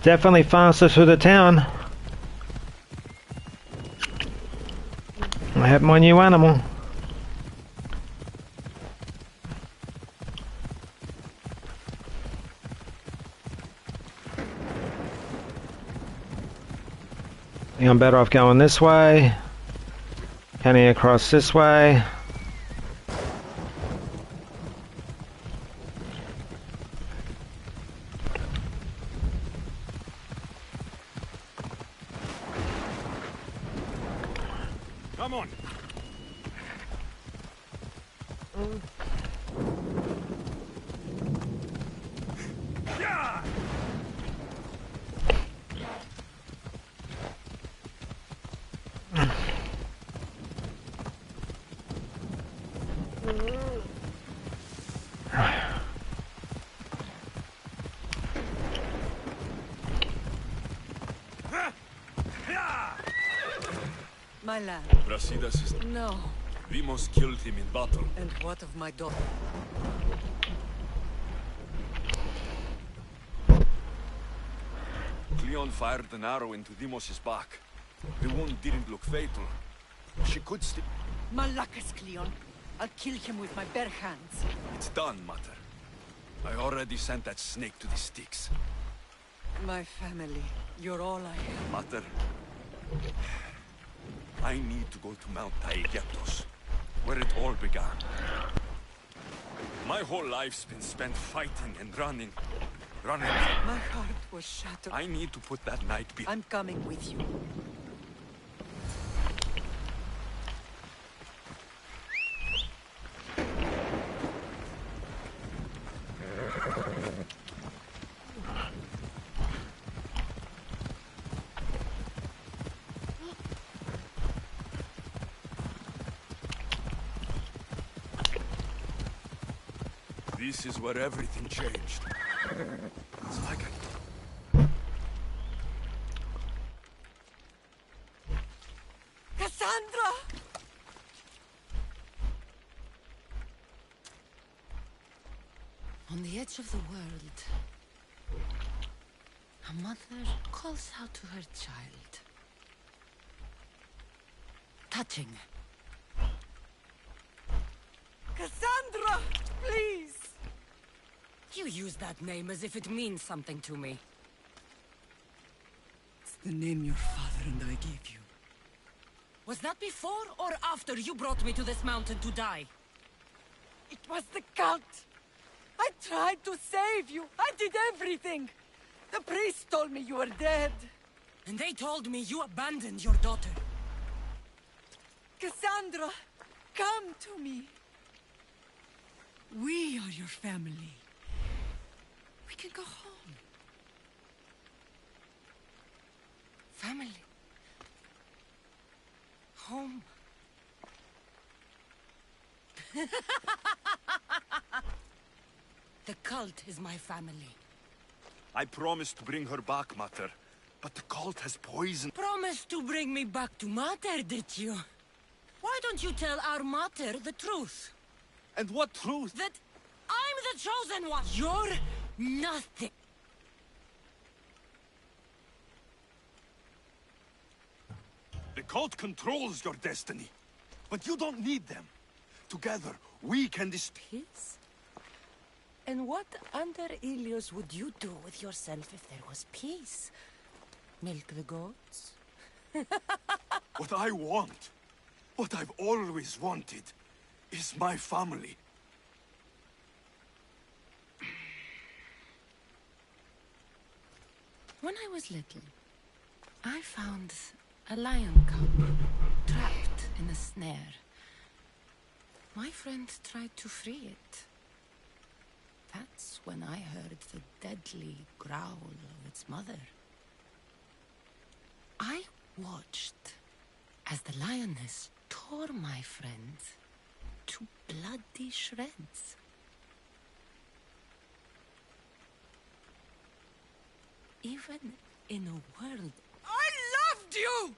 Definitely faster through the town. I have my new animal. I think I'm better off going this way. Heading across this way. Come on. Yeah. My lad. Brasidas is... No. Vimos killed him in battle. And what of my daughter? Cleon fired an arrow into Dimos' back. The wound didn't look fatal. She could still... Malakas, Cleon. I'll kill him with my bare hands. It's done, Mater. I already sent that snake to the sticks. My family. You're all I have. Mater, I need to go to Mount Taygetos, where it all began. My whole life's been spent fighting and running. My heart was shattered. I need to put that night behind. I'm coming with you. This is where everything changed. It's like Cassandra! On the edge of the world, a mother calls out to her child. Touching. Cassandra! Please! You use that name as if it means something to me. It's the name your father and I gave you. Was that before or after you brought me to this mountain to die? It was the cult. I tried to save you. I did everything. The priest told me you were dead. And they told me you abandoned your daughter. Cassandra, come to me. We are your family. We can go home. Family. Home. The cult is my family. I promised to bring her back, Mater. But the cult has poisoned... Promised to bring me back to Mater, did you? Why don't you tell our Mater the truth? And what truth? That I'm the chosen one! You're nothing! The cult controls your destiny. But you don't need them. Together, we can Peace? And what under Ilios would you do with yourself if there was peace? Milk the goats? What I want What I've always wanted is my family. When I was little, I found a lion cub trapped in a snare. My friend tried to free it. That's when I heard the deadly growl of its mother. I watched as the lioness tore my friend to bloody shreds. Even in a world... I loved you!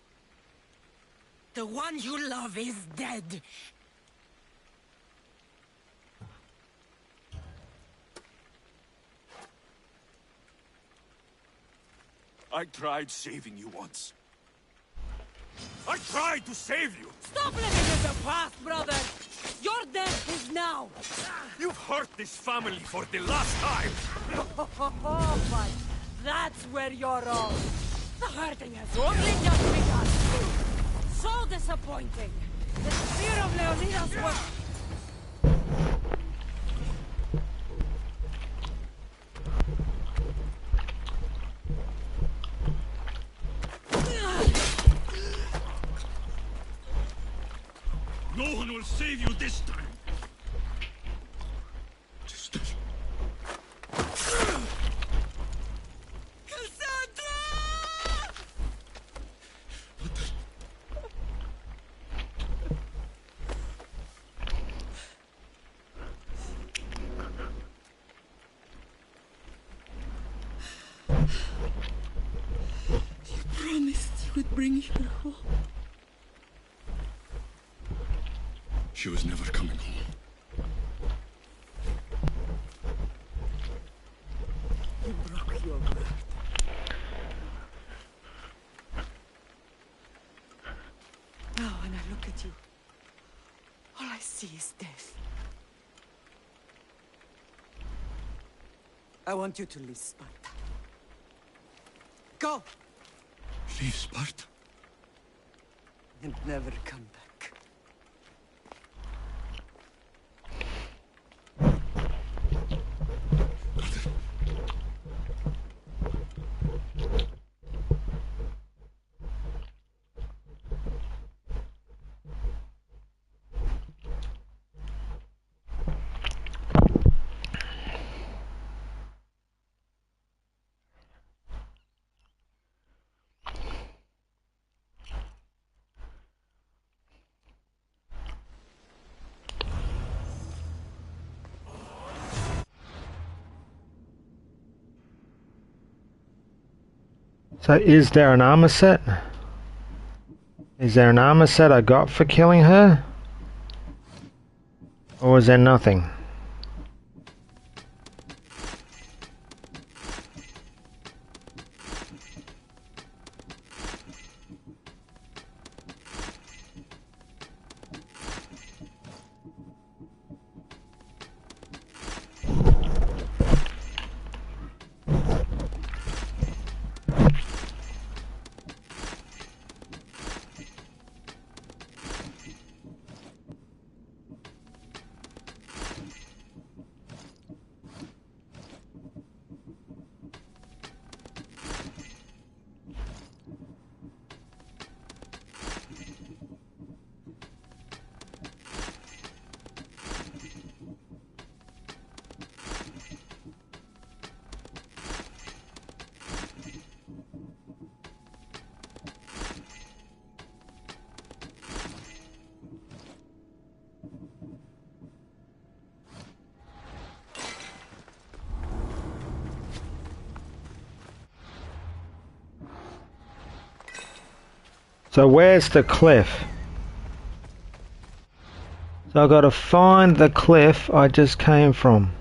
The one you love is dead. I tried saving you once. I tried to save you! Stop living in the past, brother! Your death is now! You've hurt this family for the last time! Oh, but that's where you're wrong. The hurting has only just begun. So disappointing. The spear of Leonidas was... No one will save you this time! You promised you would bring her home. She was never coming home. You broke your word. Now when I look at you, all I see is death. I want you to leave Sparta. Go! Leave Sparta? And never come back. So is there an armor set? Is there an armor set I got for killing her? Or is there nothing? So where's the cliff? So I've got to find the cliff I just came from.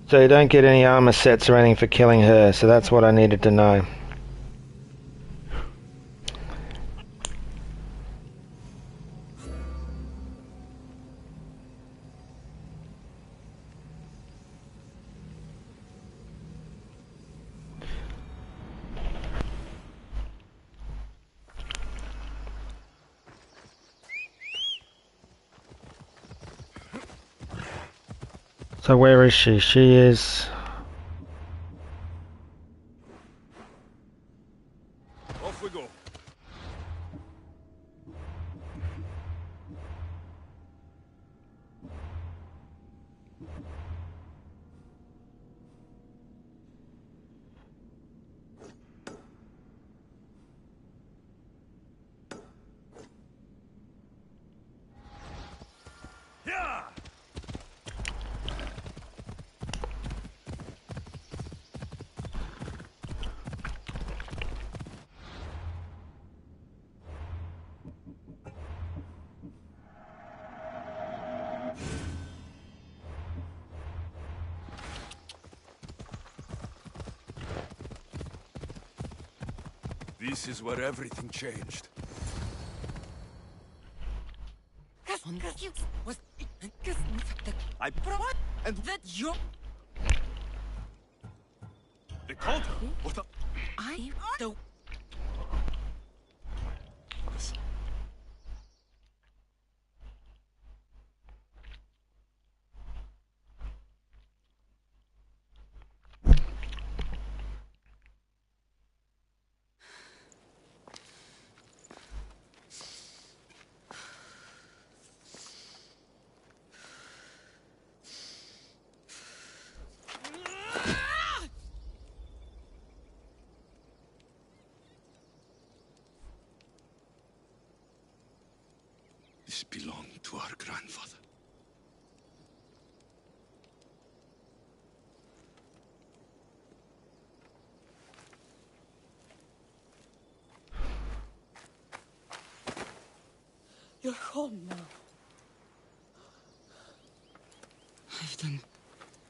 So you don't get any armor sets or anything for killing her, so that's what I needed to know. So where is she? She is... Off we go. Yeah! This is where everything changed. I and that you the cult. What the? I don't. This belonged to our grandfather. You're home now. I've done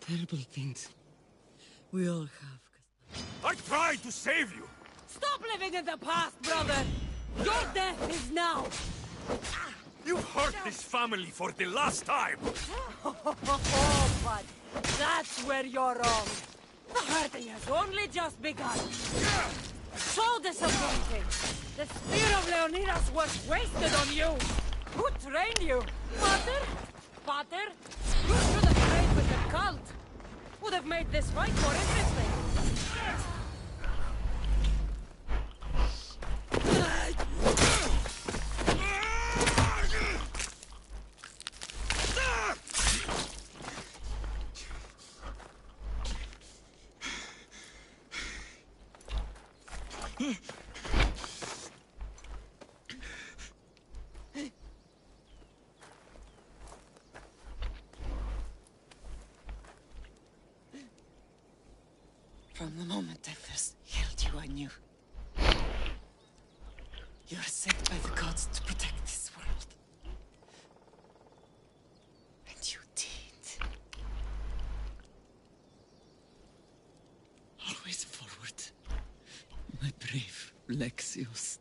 terrible things. We all have. I tried to save you! Stop living in the past, brother! Your death is now! You hurt this family for the last time! Oh, but that's where you're wrong. The hurting has only just begun. So disappointing! The spear of Leonidas was wasted on you! Who trained you? Pater? Pater? You should have trained with the cult! Would have made this fight more interesting! From the moment I first held you, I knew. You are sent by the gods to protect this world. And you did. Always forward, my brave Lexios.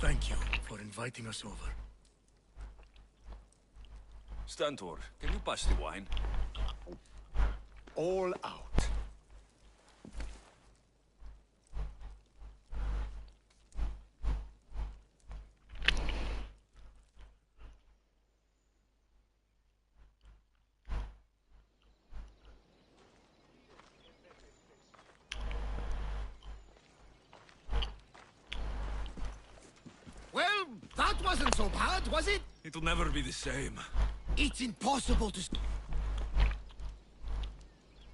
Thank you for inviting us over. Stantor, can you pass the wine? All out. Well, that wasn't so bad, was it? It'll never be the same. It's impossible to...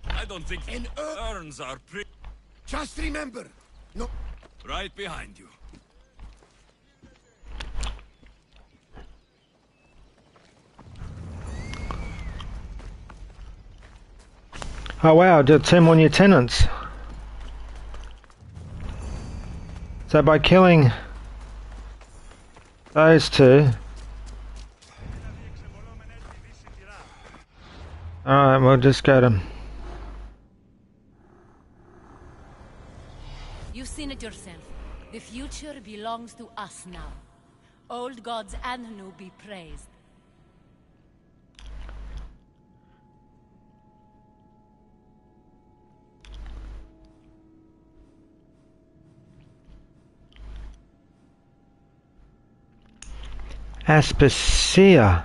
I don't think urns are Just remember, no... Right behind you. Oh wow, did 10 more new tenants. So by killing those two... Alright, we'll just go to... You've seen it yourself. The future belongs to us now. Old gods and new be praised. Aspasia.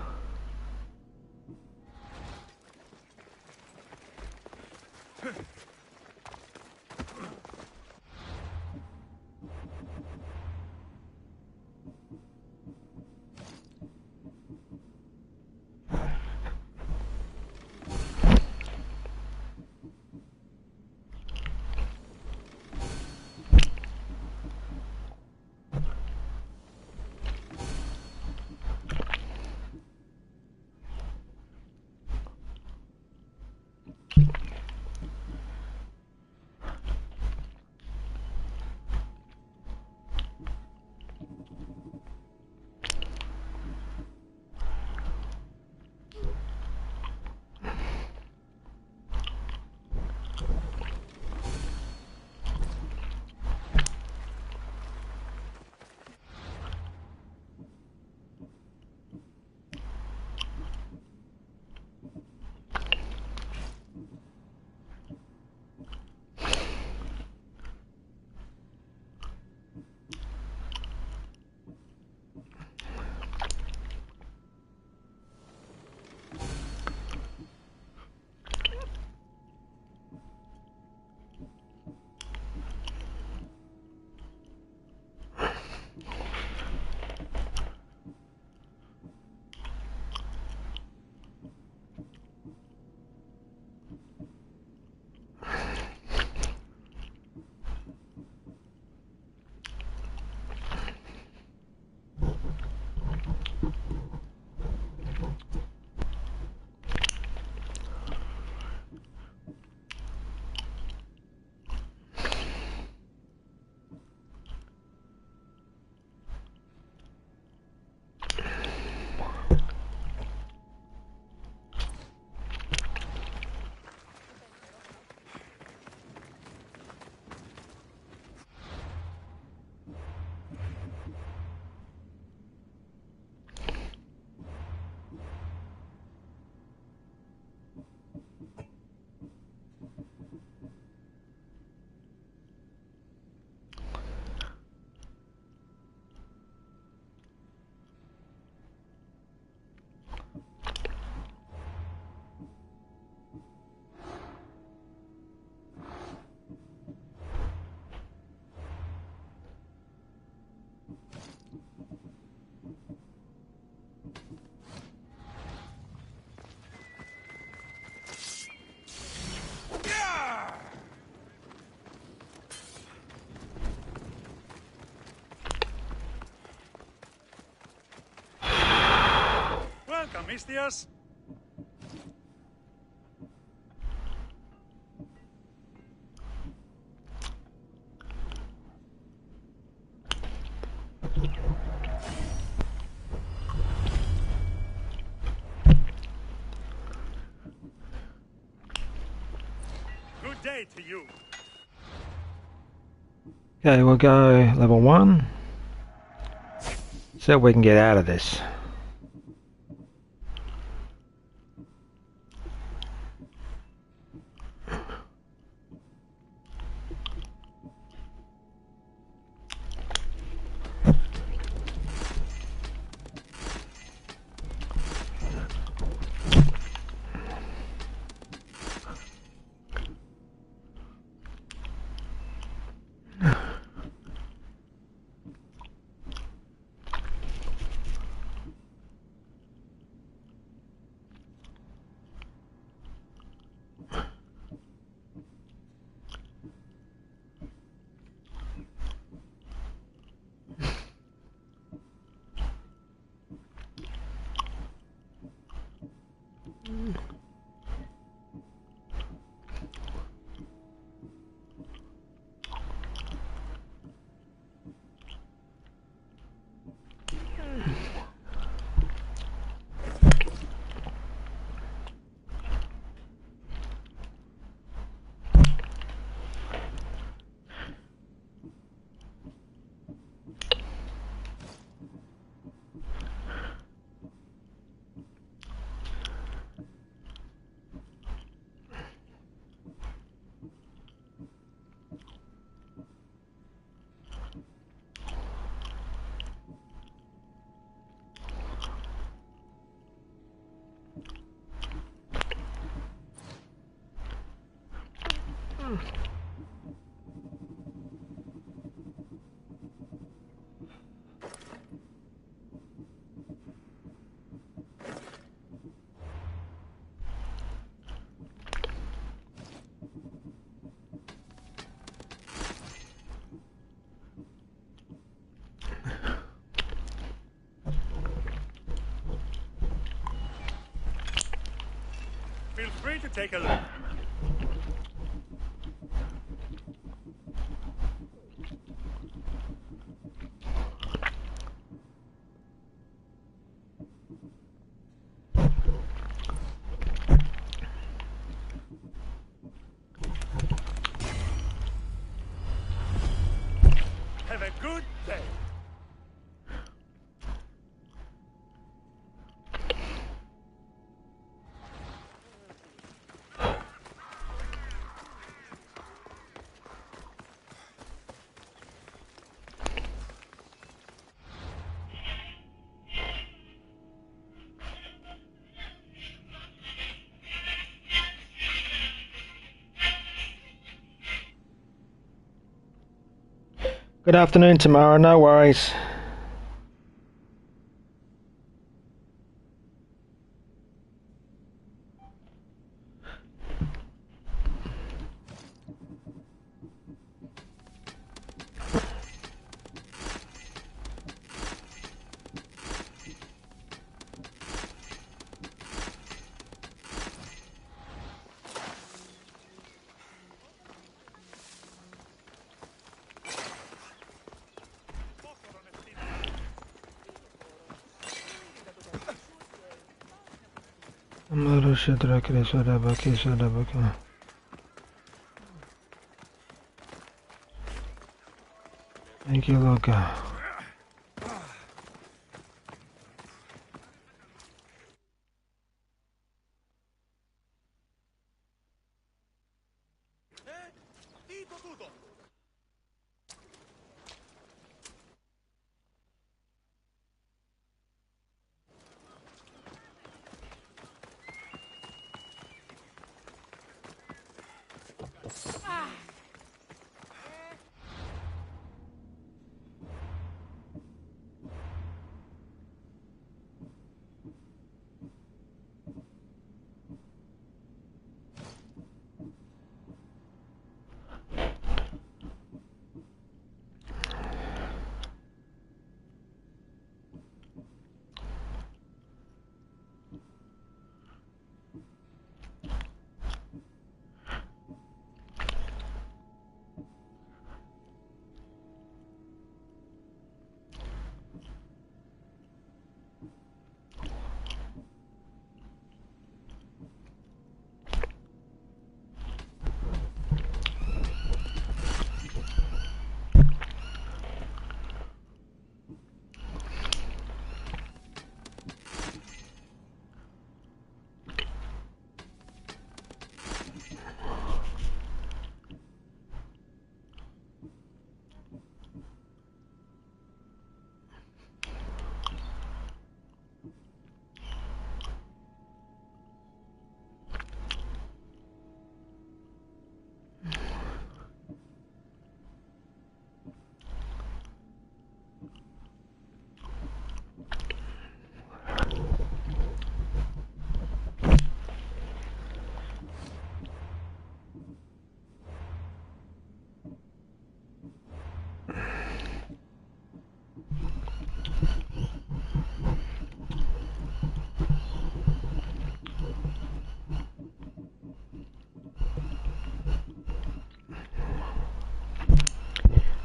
Welcome, Mistias. Good day to you. Okay, we'll go level 1. So we can get out of this. Feel free to take a look. Have a good day. Good afternoon tomorrow, no worries. Thank you, Lord God.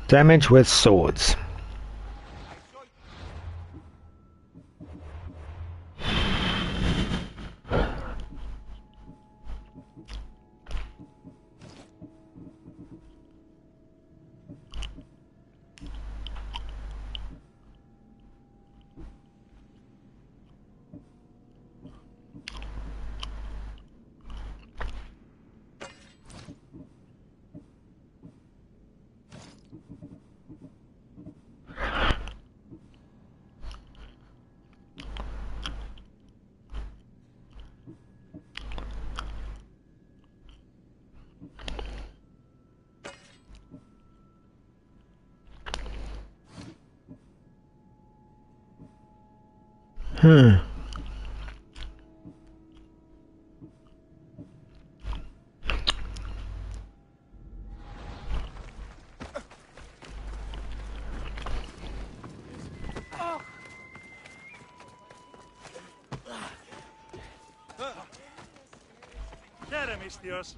Damage with swords. Dios.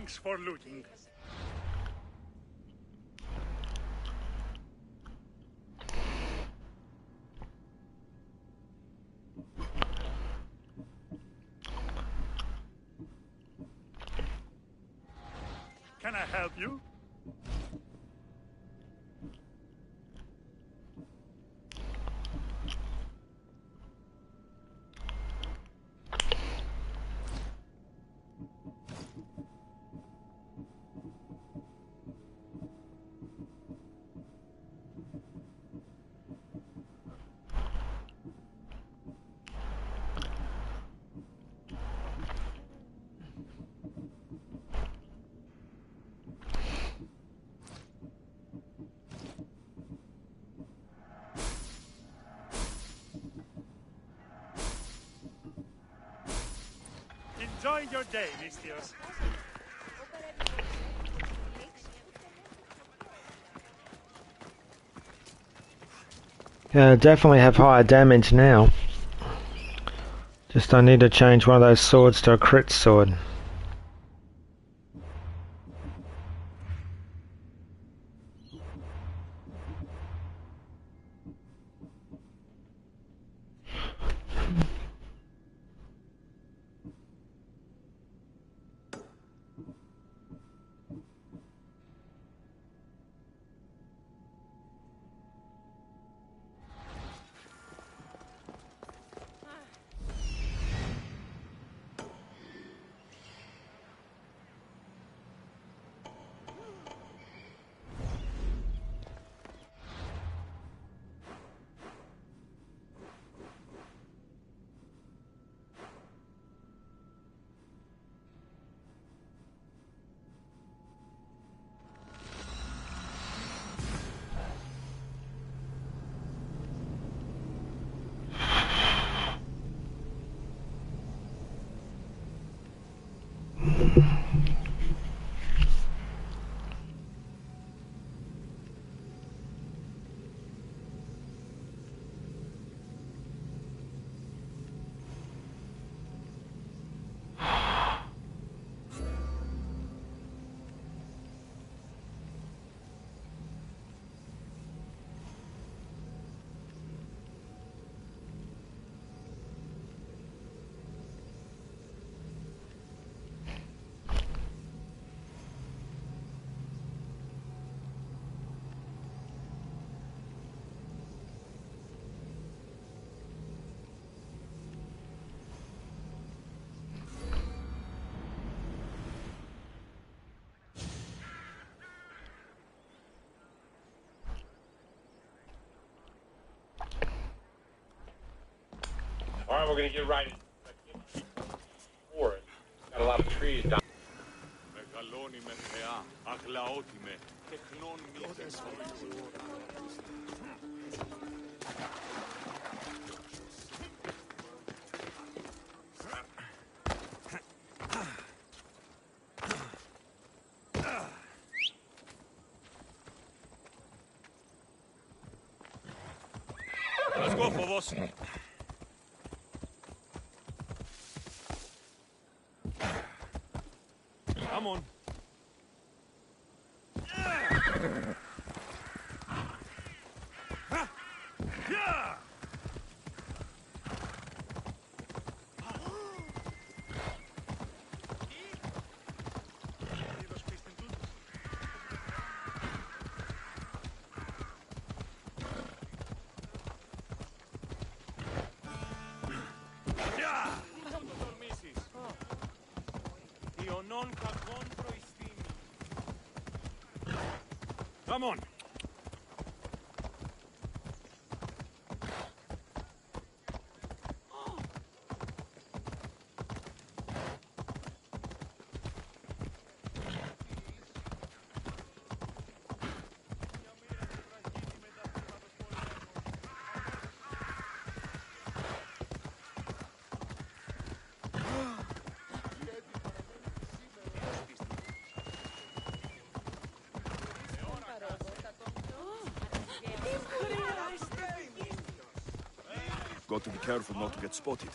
Thanks for looting. Can I help you? Enjoy your day, Mistios. Yeah, definitely have higher damage now. Just I need to change one of those swords to a crit sword. we're gonna get right into forest. Got a lot of trees down. Let's go, Phobos. Come on. Come on. Got to be careful not to get spotted.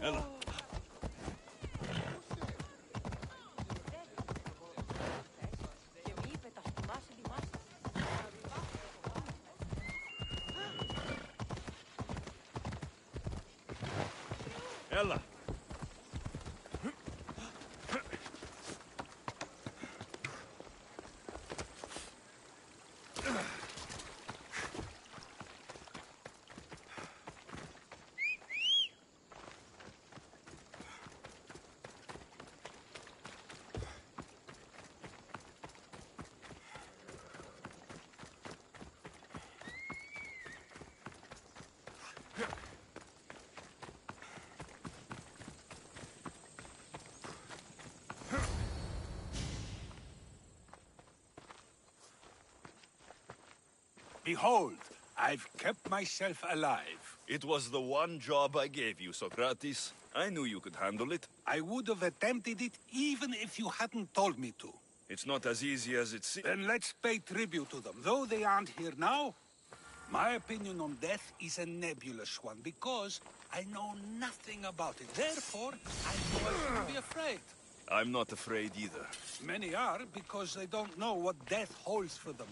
Ella. Ella. Behold, I've kept myself alive. It was the one job I gave you, Socrates. I knew you could handle it. I would have attempted it even if you hadn't told me to. It's not as easy as it seems. Then let's pay tribute to them. Though they aren't here now, my opinion on death is a nebulous one because I know nothing about it. Therefore, I know I shouldn't be afraid. I'm not afraid either. Many are because they don't know what death holds for them.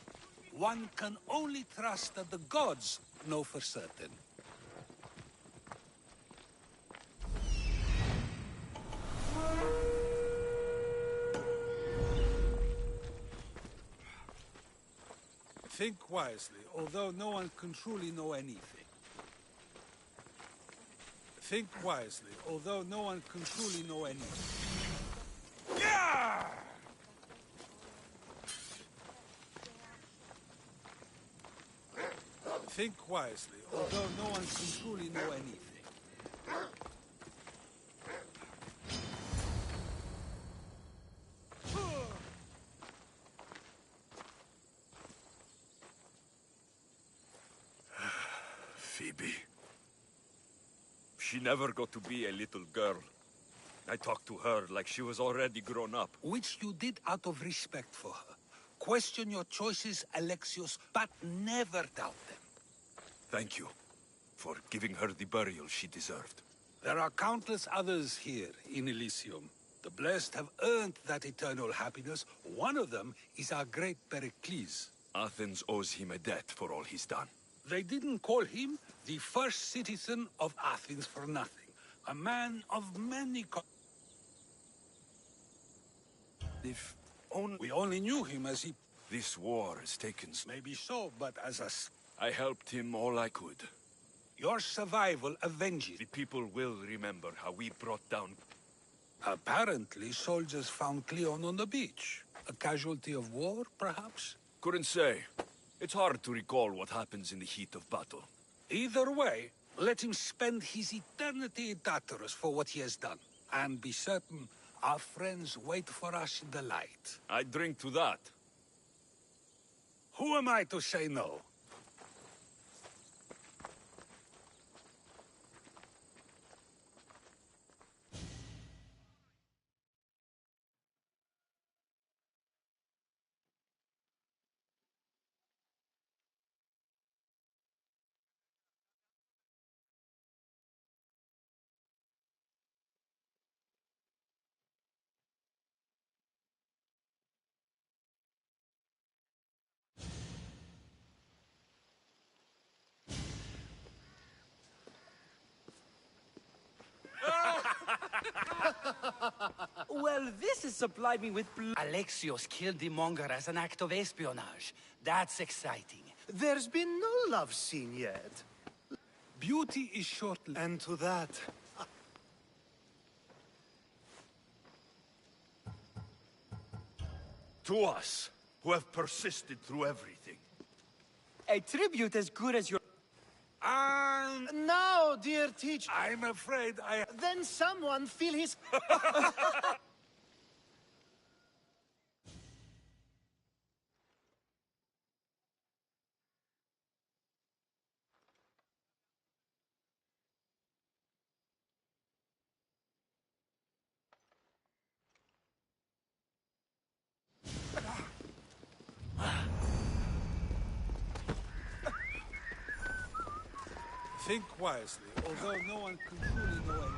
One can only trust that the gods know for certain. Think wisely, although no one can truly know anything. Think wisely, although no one can truly know anything. Yeah! Think wisely, although no one can truly know anything. Phoebe. She never got to be a little girl. I talked to her like she was already grown up. Which you did out of respect for her. Question your choices, Alexios, but never doubt them. Thank you for giving her the burial she deserved. There are countless others here in Elysium. The blessed have earned that eternal happiness. One of them is our great Pericles. Athens owes him a debt for all he's done. They didn't call him the first citizen of Athens for nothing. A man of many If only... We only knew him as he... This war has taken... Maybe so, but as a... I helped him all I could. Your survival avenges... The people will remember how we brought down... Apparently, soldiers found Cleon on the beach. A casualty of war, perhaps? Couldn't say. It's hard to recall what happens in the heat of battle. Either way, let him spend his eternity in Tartarus for what he has done. And be certain our friends wait for us in the light. I drink to that. Who am I to say no? Well, this has supplied me with Alexios killed the monger as an act of espionage. That's exciting. There's been no love scene yet. Beauty is short-lived. And to that... To us, who have persisted through everything. A tribute as good as your... And now, dear teacher... I'm afraid I... Then someone feel his... Think wisely, although no one can truly know anything.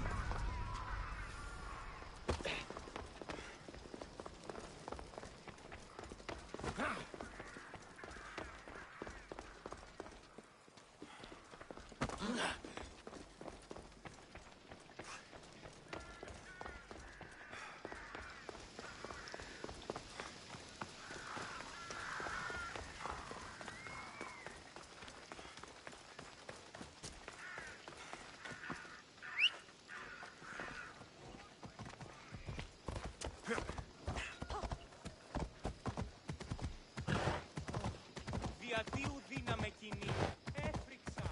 Διατίου δύναμε κοινή. Έφρυξα.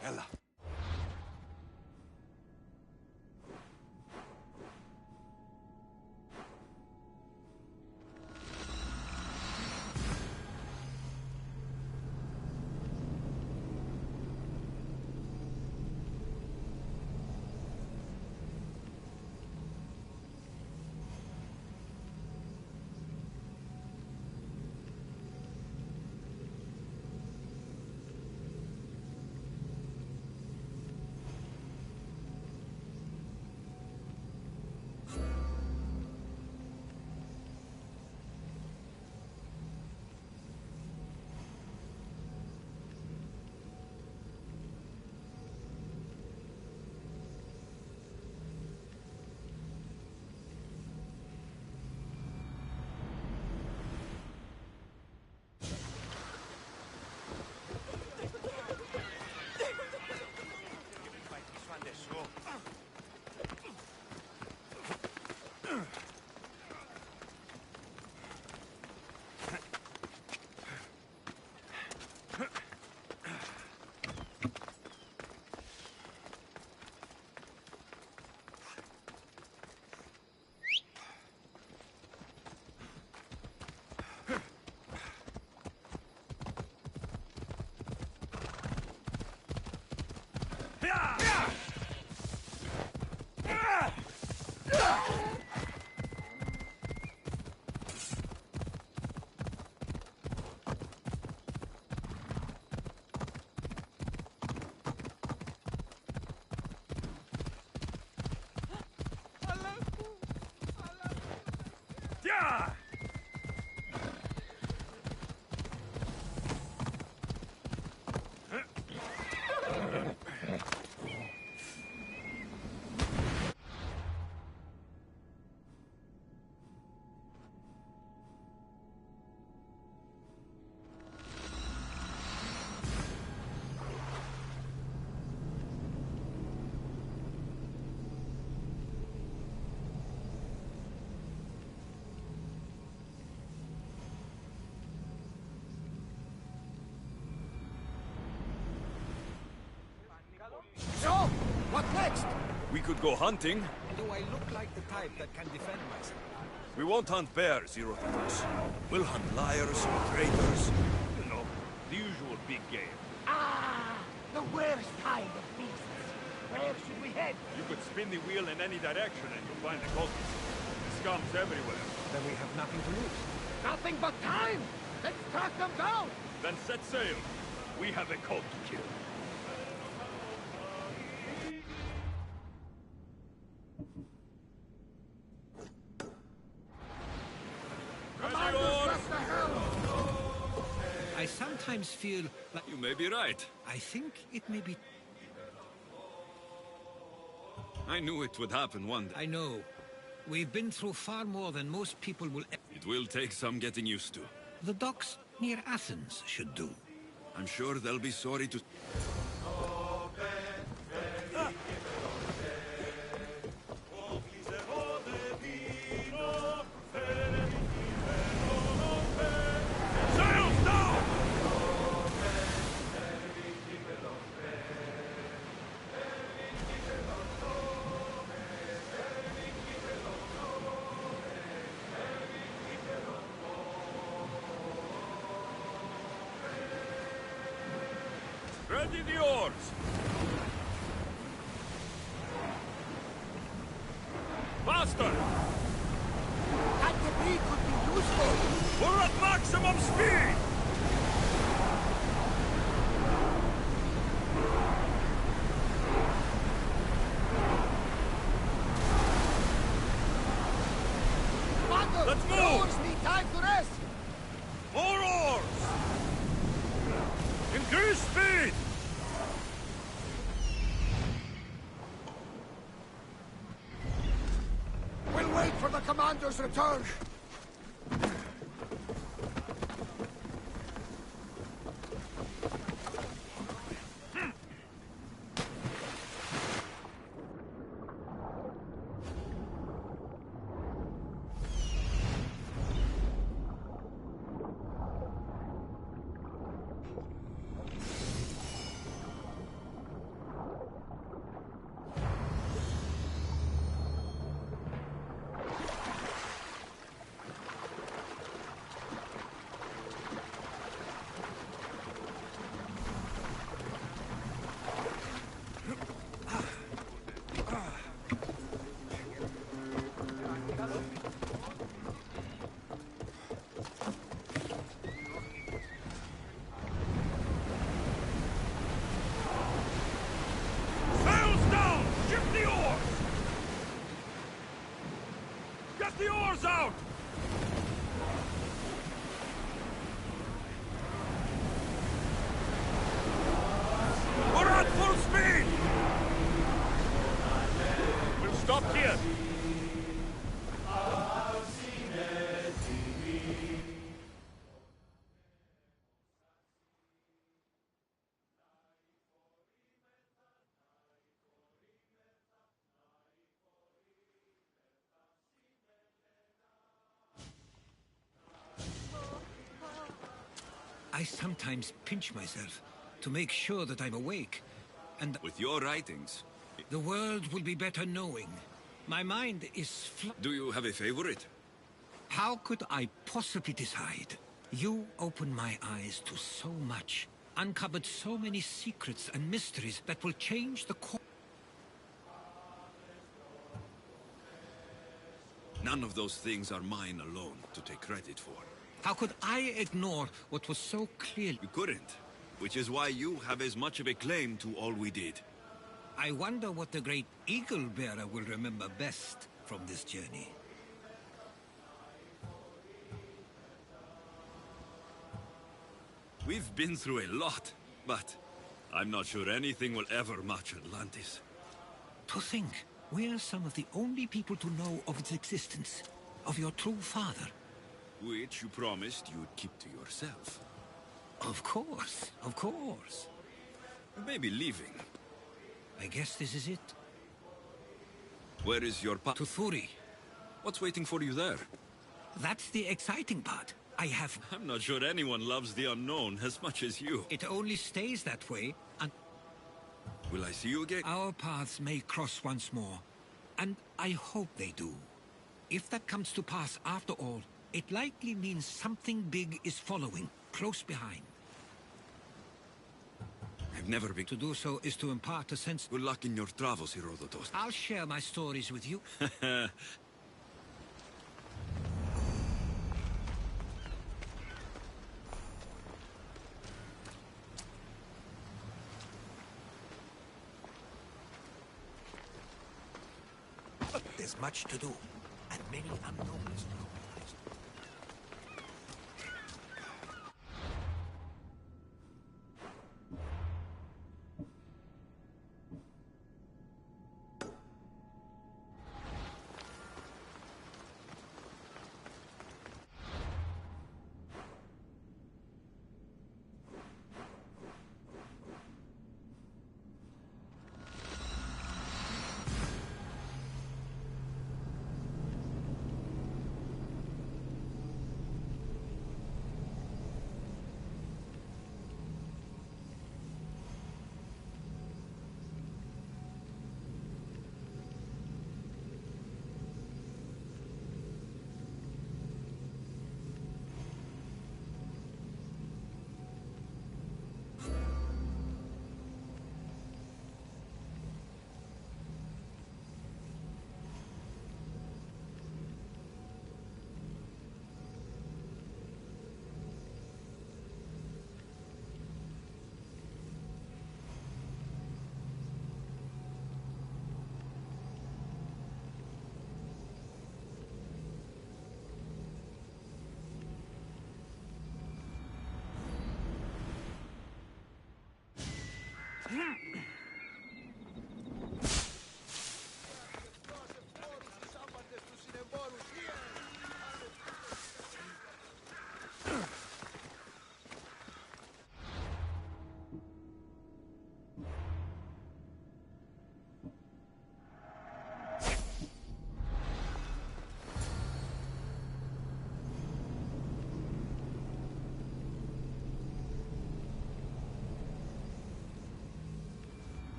Έλα. We could go hunting. Do I look like the type that can defend myself? We won't hunt bears, Herodotus. We'll hunt liars, traitors. You know, the usual big game. Ah, the worst kind of beasts. Where should we head? You could spin the wheel in any direction and you'll find the cultists. Scum's everywhere. Then we have nothing to lose. Nothing but time! Let's track them down! Then set sail. We have a cult to kill. I sometimes feel like... You may be right. I think it may be... I knew it would happen one day. I know. We've been through far more than most people will... It will take some getting used to. The docks near Athens should do. I'm sure they'll be sorry to... Ready the oars! Faster! That debris could be useful! We're at maximum speed! Let's move! Oars need time to rest! More oars! Increase speed! We'll wait for the commander's return! The oars out! We're at full speed! We'll stop here. I sometimes pinch myself to make sure that I'm awake, and... With your writings... The world will be better knowing. My mind is Do you have a favorite? How could I possibly decide? You opened my eyes to so much, uncovered so many secrets and mysteries that will change the course. None of those things are mine alone to take credit for. How could I ignore what was so clear? You couldn't, which is why you have as much of a claim to all we did. I wonder what the great Eagle Bearer will remember best from this journey. We've been through a lot, but I'm not sure anything will ever match Atlantis. To think, we're some of the only people to know of its existence, of your true father. Which you promised you'd keep to yourself. Of course, of course. You may be leaving. I guess this is it. Where is your To Thuri. What's waiting for you there? That's the exciting part. I'm not sure anyone loves the unknown as much as you. It only stays that way, and... Will I see you again? Our paths may cross once more, and I hope they do. If that comes to pass after all, it likely means something big is following, close behind. I've never been... To do so is to impart a sense... Good luck in your travels, Herodotus. I'll share my stories with you. There's much to do, and many unknowns.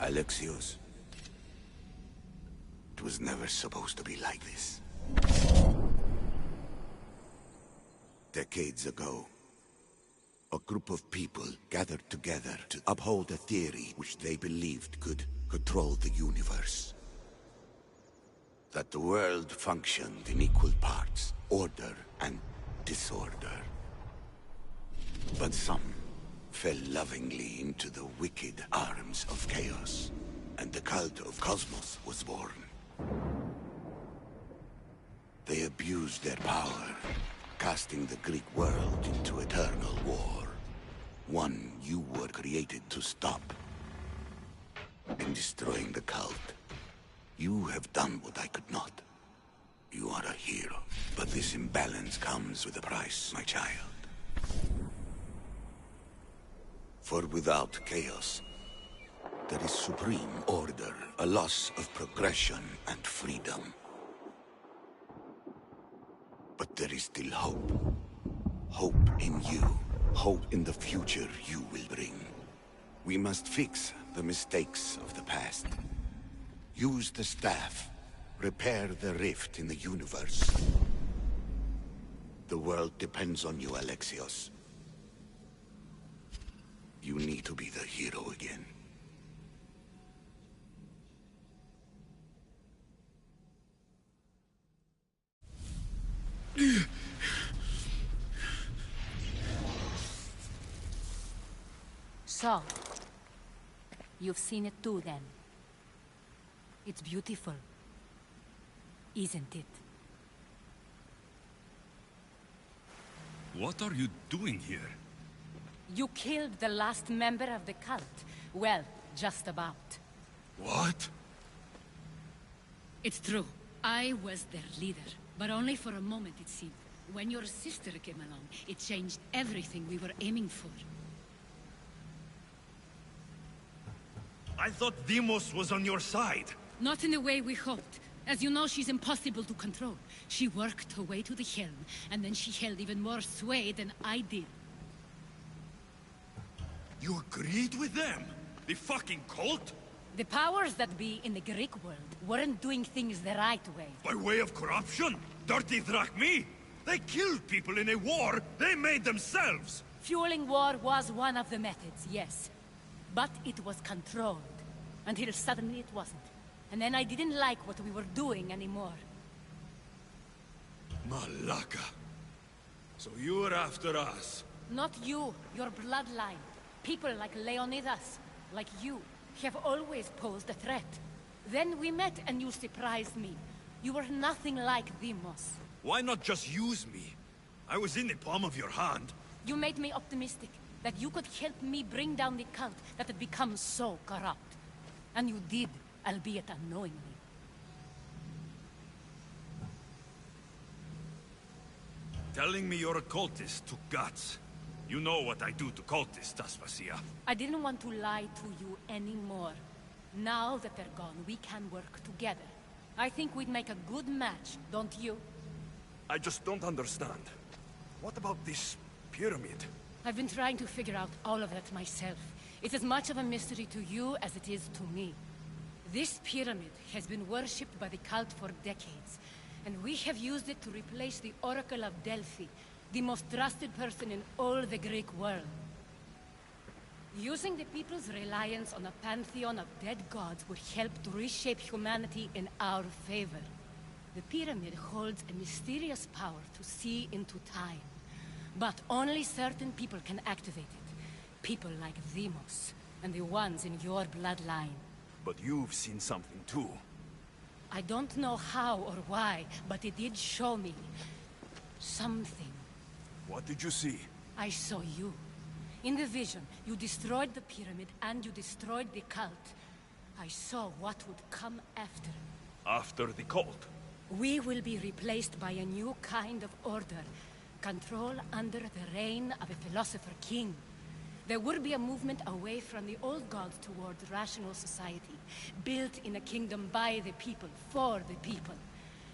Alexios. It was never supposed to be like this. Decades ago, a group of people gathered together to uphold a theory which they believed could control the universe. That the world functioned in equal parts, order and disorder. But some fell lovingly into the wicked arms of chaos, and the cult of Cosmos was born. They abused their power, casting the Greek world into eternal war. One you were created to stop. In destroying the cult, you have done what I could not. You are a hero, but this imbalance comes with a price, my child. For without chaos, there is supreme order, a loss of progression and freedom. But there is still hope. Hope in you. Hope in the future you will bring. We must fix the mistakes of the past. Use the staff. Repair the rift in the universe. The world depends on you, Alexios. You need to be the hero again. So, you've seen it too then. It's beautiful. isn't it? What are you doing here? You killed the last member of the cult. Well, just about. What? It's true. I was their leader, but only for a moment it seemed. When your sister came along, it changed everything we were aiming for. I thought Deimos was on your side. Not in the way we hoped. As you know, she's impossible to control. She worked her way to the helm, and then she held even more sway than I did. You agreed with them? The fucking cult? The powers that be in the Greek world weren't doing things the right way. By way of corruption? Dirty drachmi? They killed people in a war they made themselves! Fueling war was one of the methods, yes. But it was controlled. Until suddenly it wasn't. And then I didn't like what we were doing anymore. Malaka. So you were after us? Not you, your bloodline. People like Leonidas, like you, have always posed a threat. Then we met and you surprised me. You were nothing like Deimos. Why not just use me? I was in the palm of your hand. You made me optimistic that you could help me bring down the cult that had become so corrupt. And you did, albeit unknowingly. Telling me you're a cultist took guts. You know what I do to cultists, Aspasia. I didn't want to lie to you anymore. Now that they're gone, we can work together. I think we'd make a good match, don't you? I just don't understand. What about this pyramid? I've been trying to figure out all of that myself. It's as much of a mystery to you as it is to me. This pyramid has been worshipped by the cult for decades, and we have used it to replace the Oracle of Delphi, the most trusted person in all the Greek world. Using the people's reliance on a pantheon of dead gods would help to reshape humanity in our favor. The pyramid holds a mysterious power to see into time, but only certain people can activate it. People like Deimos, and the ones in your bloodline. But you've seen something too. I don't know how or why, but it did show me something. What did you see? I saw you. In the vision, you destroyed the pyramid and you destroyed the cult. I saw what would come after. After the cult? We will be replaced by a new kind of order. Control under the reign of a philosopher king. There will be a movement away from the old gods towards rational society, built in a kingdom by the people, for the people.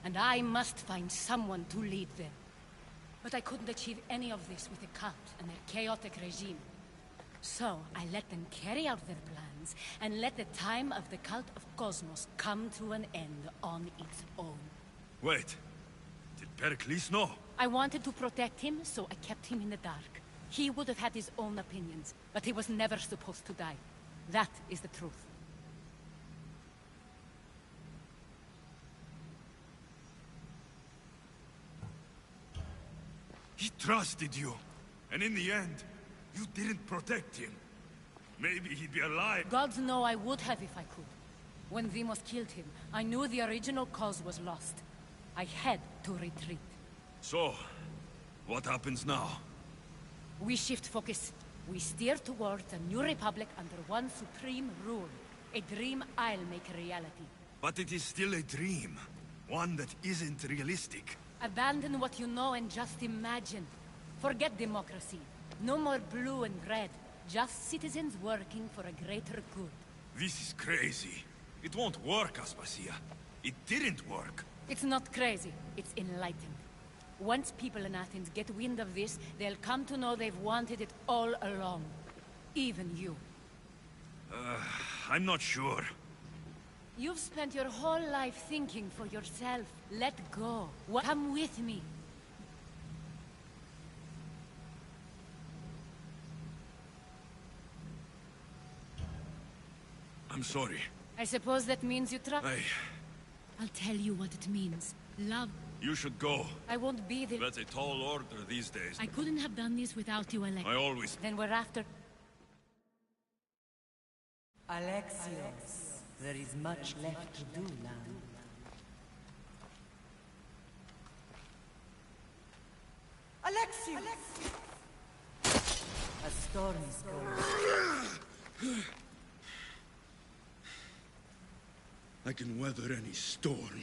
And I must find someone to lead them. But I couldn't achieve any of this with the cult and their chaotic regime. So I let them carry out their plans, and let the time of the cult of Cosmos come to an end on its own. Wait, did Pericles know? I wanted to protect him, so I kept him in the dark. He would have had his own opinions, but he was never supposed to die. That is the truth. He trusted you, and in the end, you didn't protect him. Maybe he'd be alive. Gods know I would have if I could. When Deimos killed him, I knew the original cause was lost. I had to retreat. So, what happens now? We shift focus. We steer towards a new republic under one supreme rule. A dream I'll make a reality. But it is still a dream. One that isn't realistic. Abandon what you know and just imagine. Forget democracy. No more blue and red. Just citizens working for a greater good. This is crazy. It won't work, Aspasia. It didn't work. It's not crazy. It's enlightened. Once people in Athens get wind of this, they'll come to know they've wanted it all along. Even you. I'm not sure. You've spent your whole life thinking for yourself. Let go. Come with me. I'm sorry. I suppose that means you trust. I'll tell you what it means. Love. You should go. I won't be there. That's a tall order these days. I couldn't have done this without you, Alex. I always... Then we're after... Alexios, there is much left to do now. Alexios! A storm is brewing. I can weather any storm.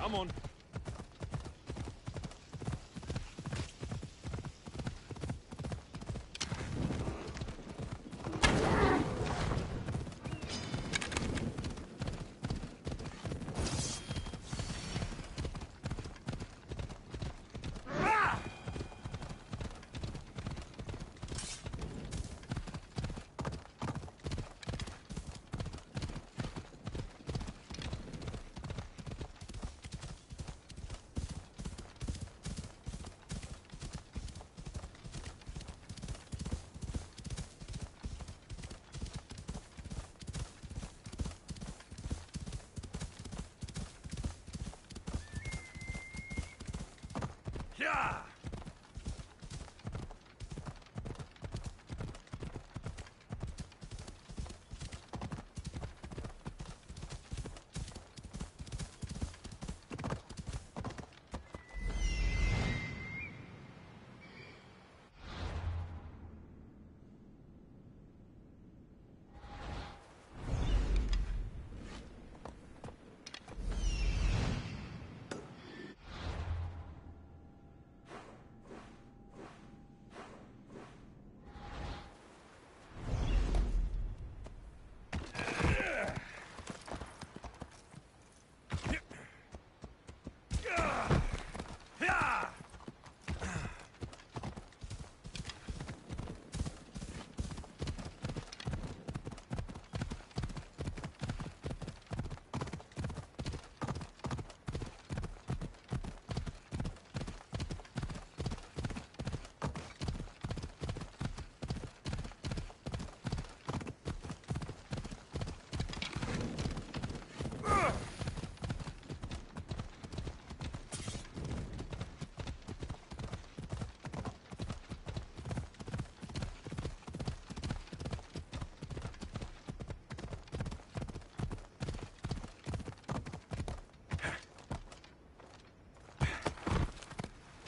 Come on. Yeah!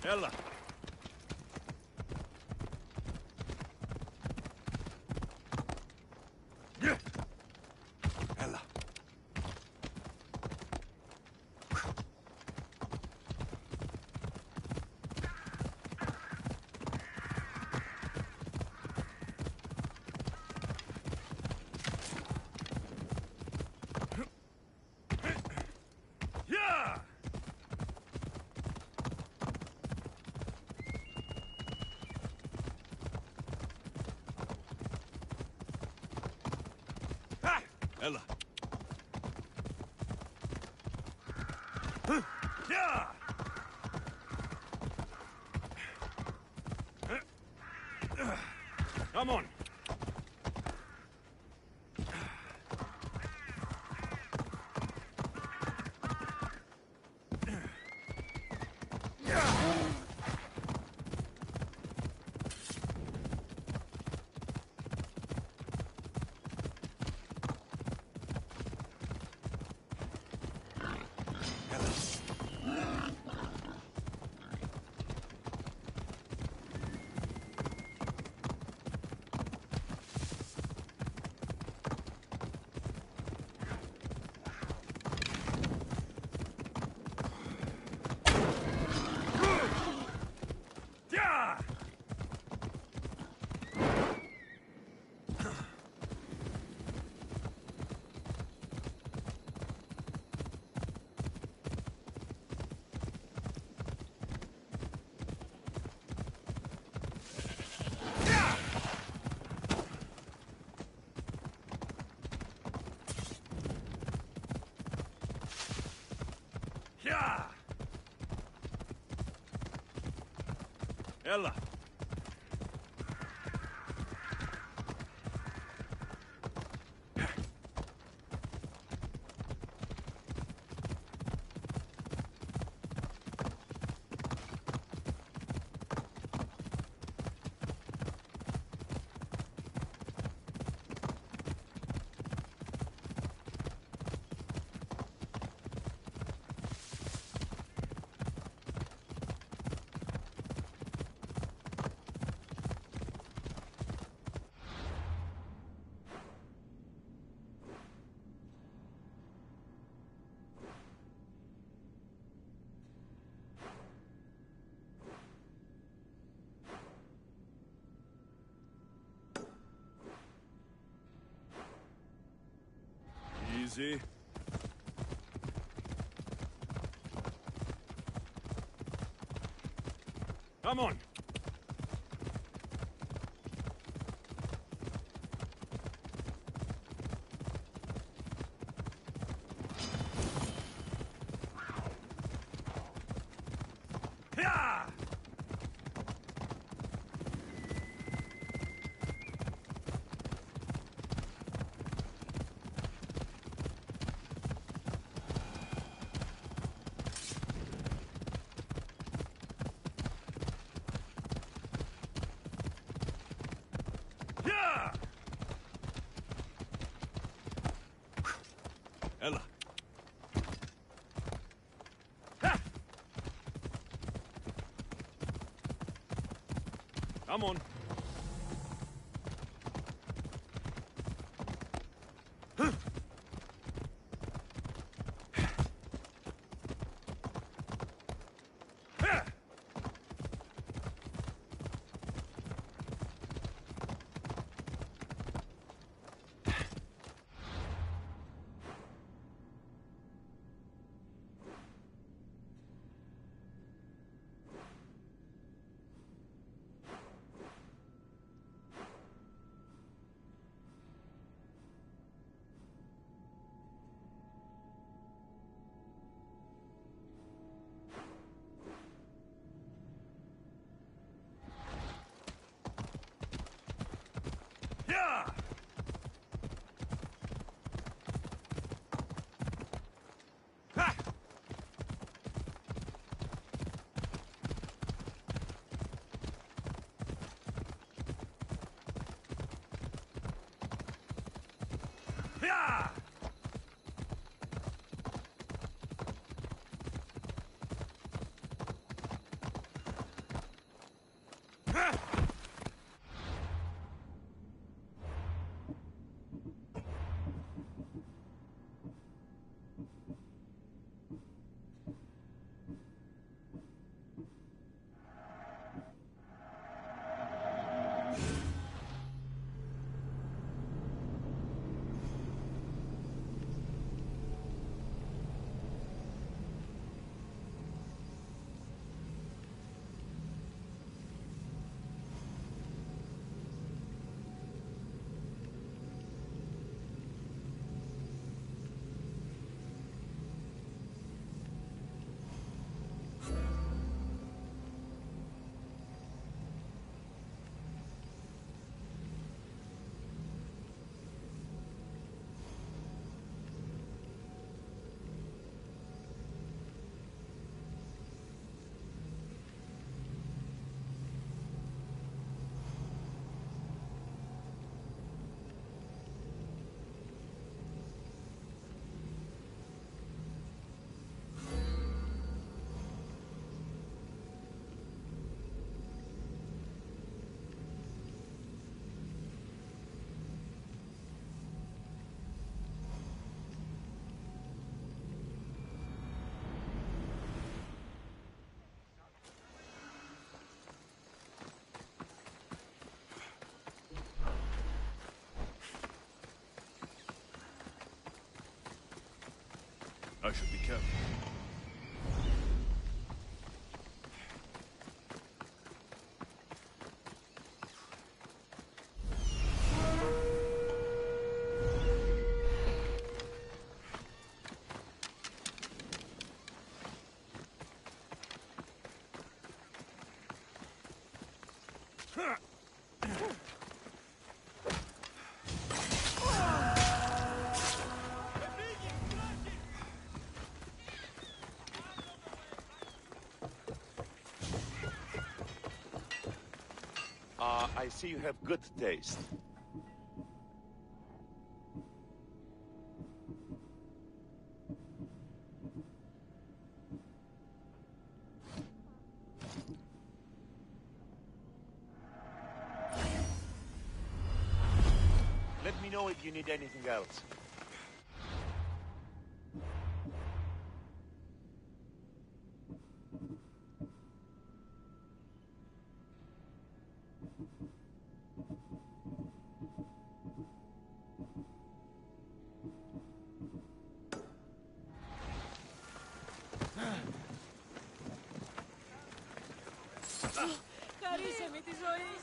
Ella. Ella. Yeah! Ella. Yeah! Come on. Yeah! Yeah! Ella. Easy. Come on. Yeah! Yeah! Ella. Ha! Come on. I should be careful. I see you have good taste. Let me know if you need anything else. Χαρίσε με τη ζωή.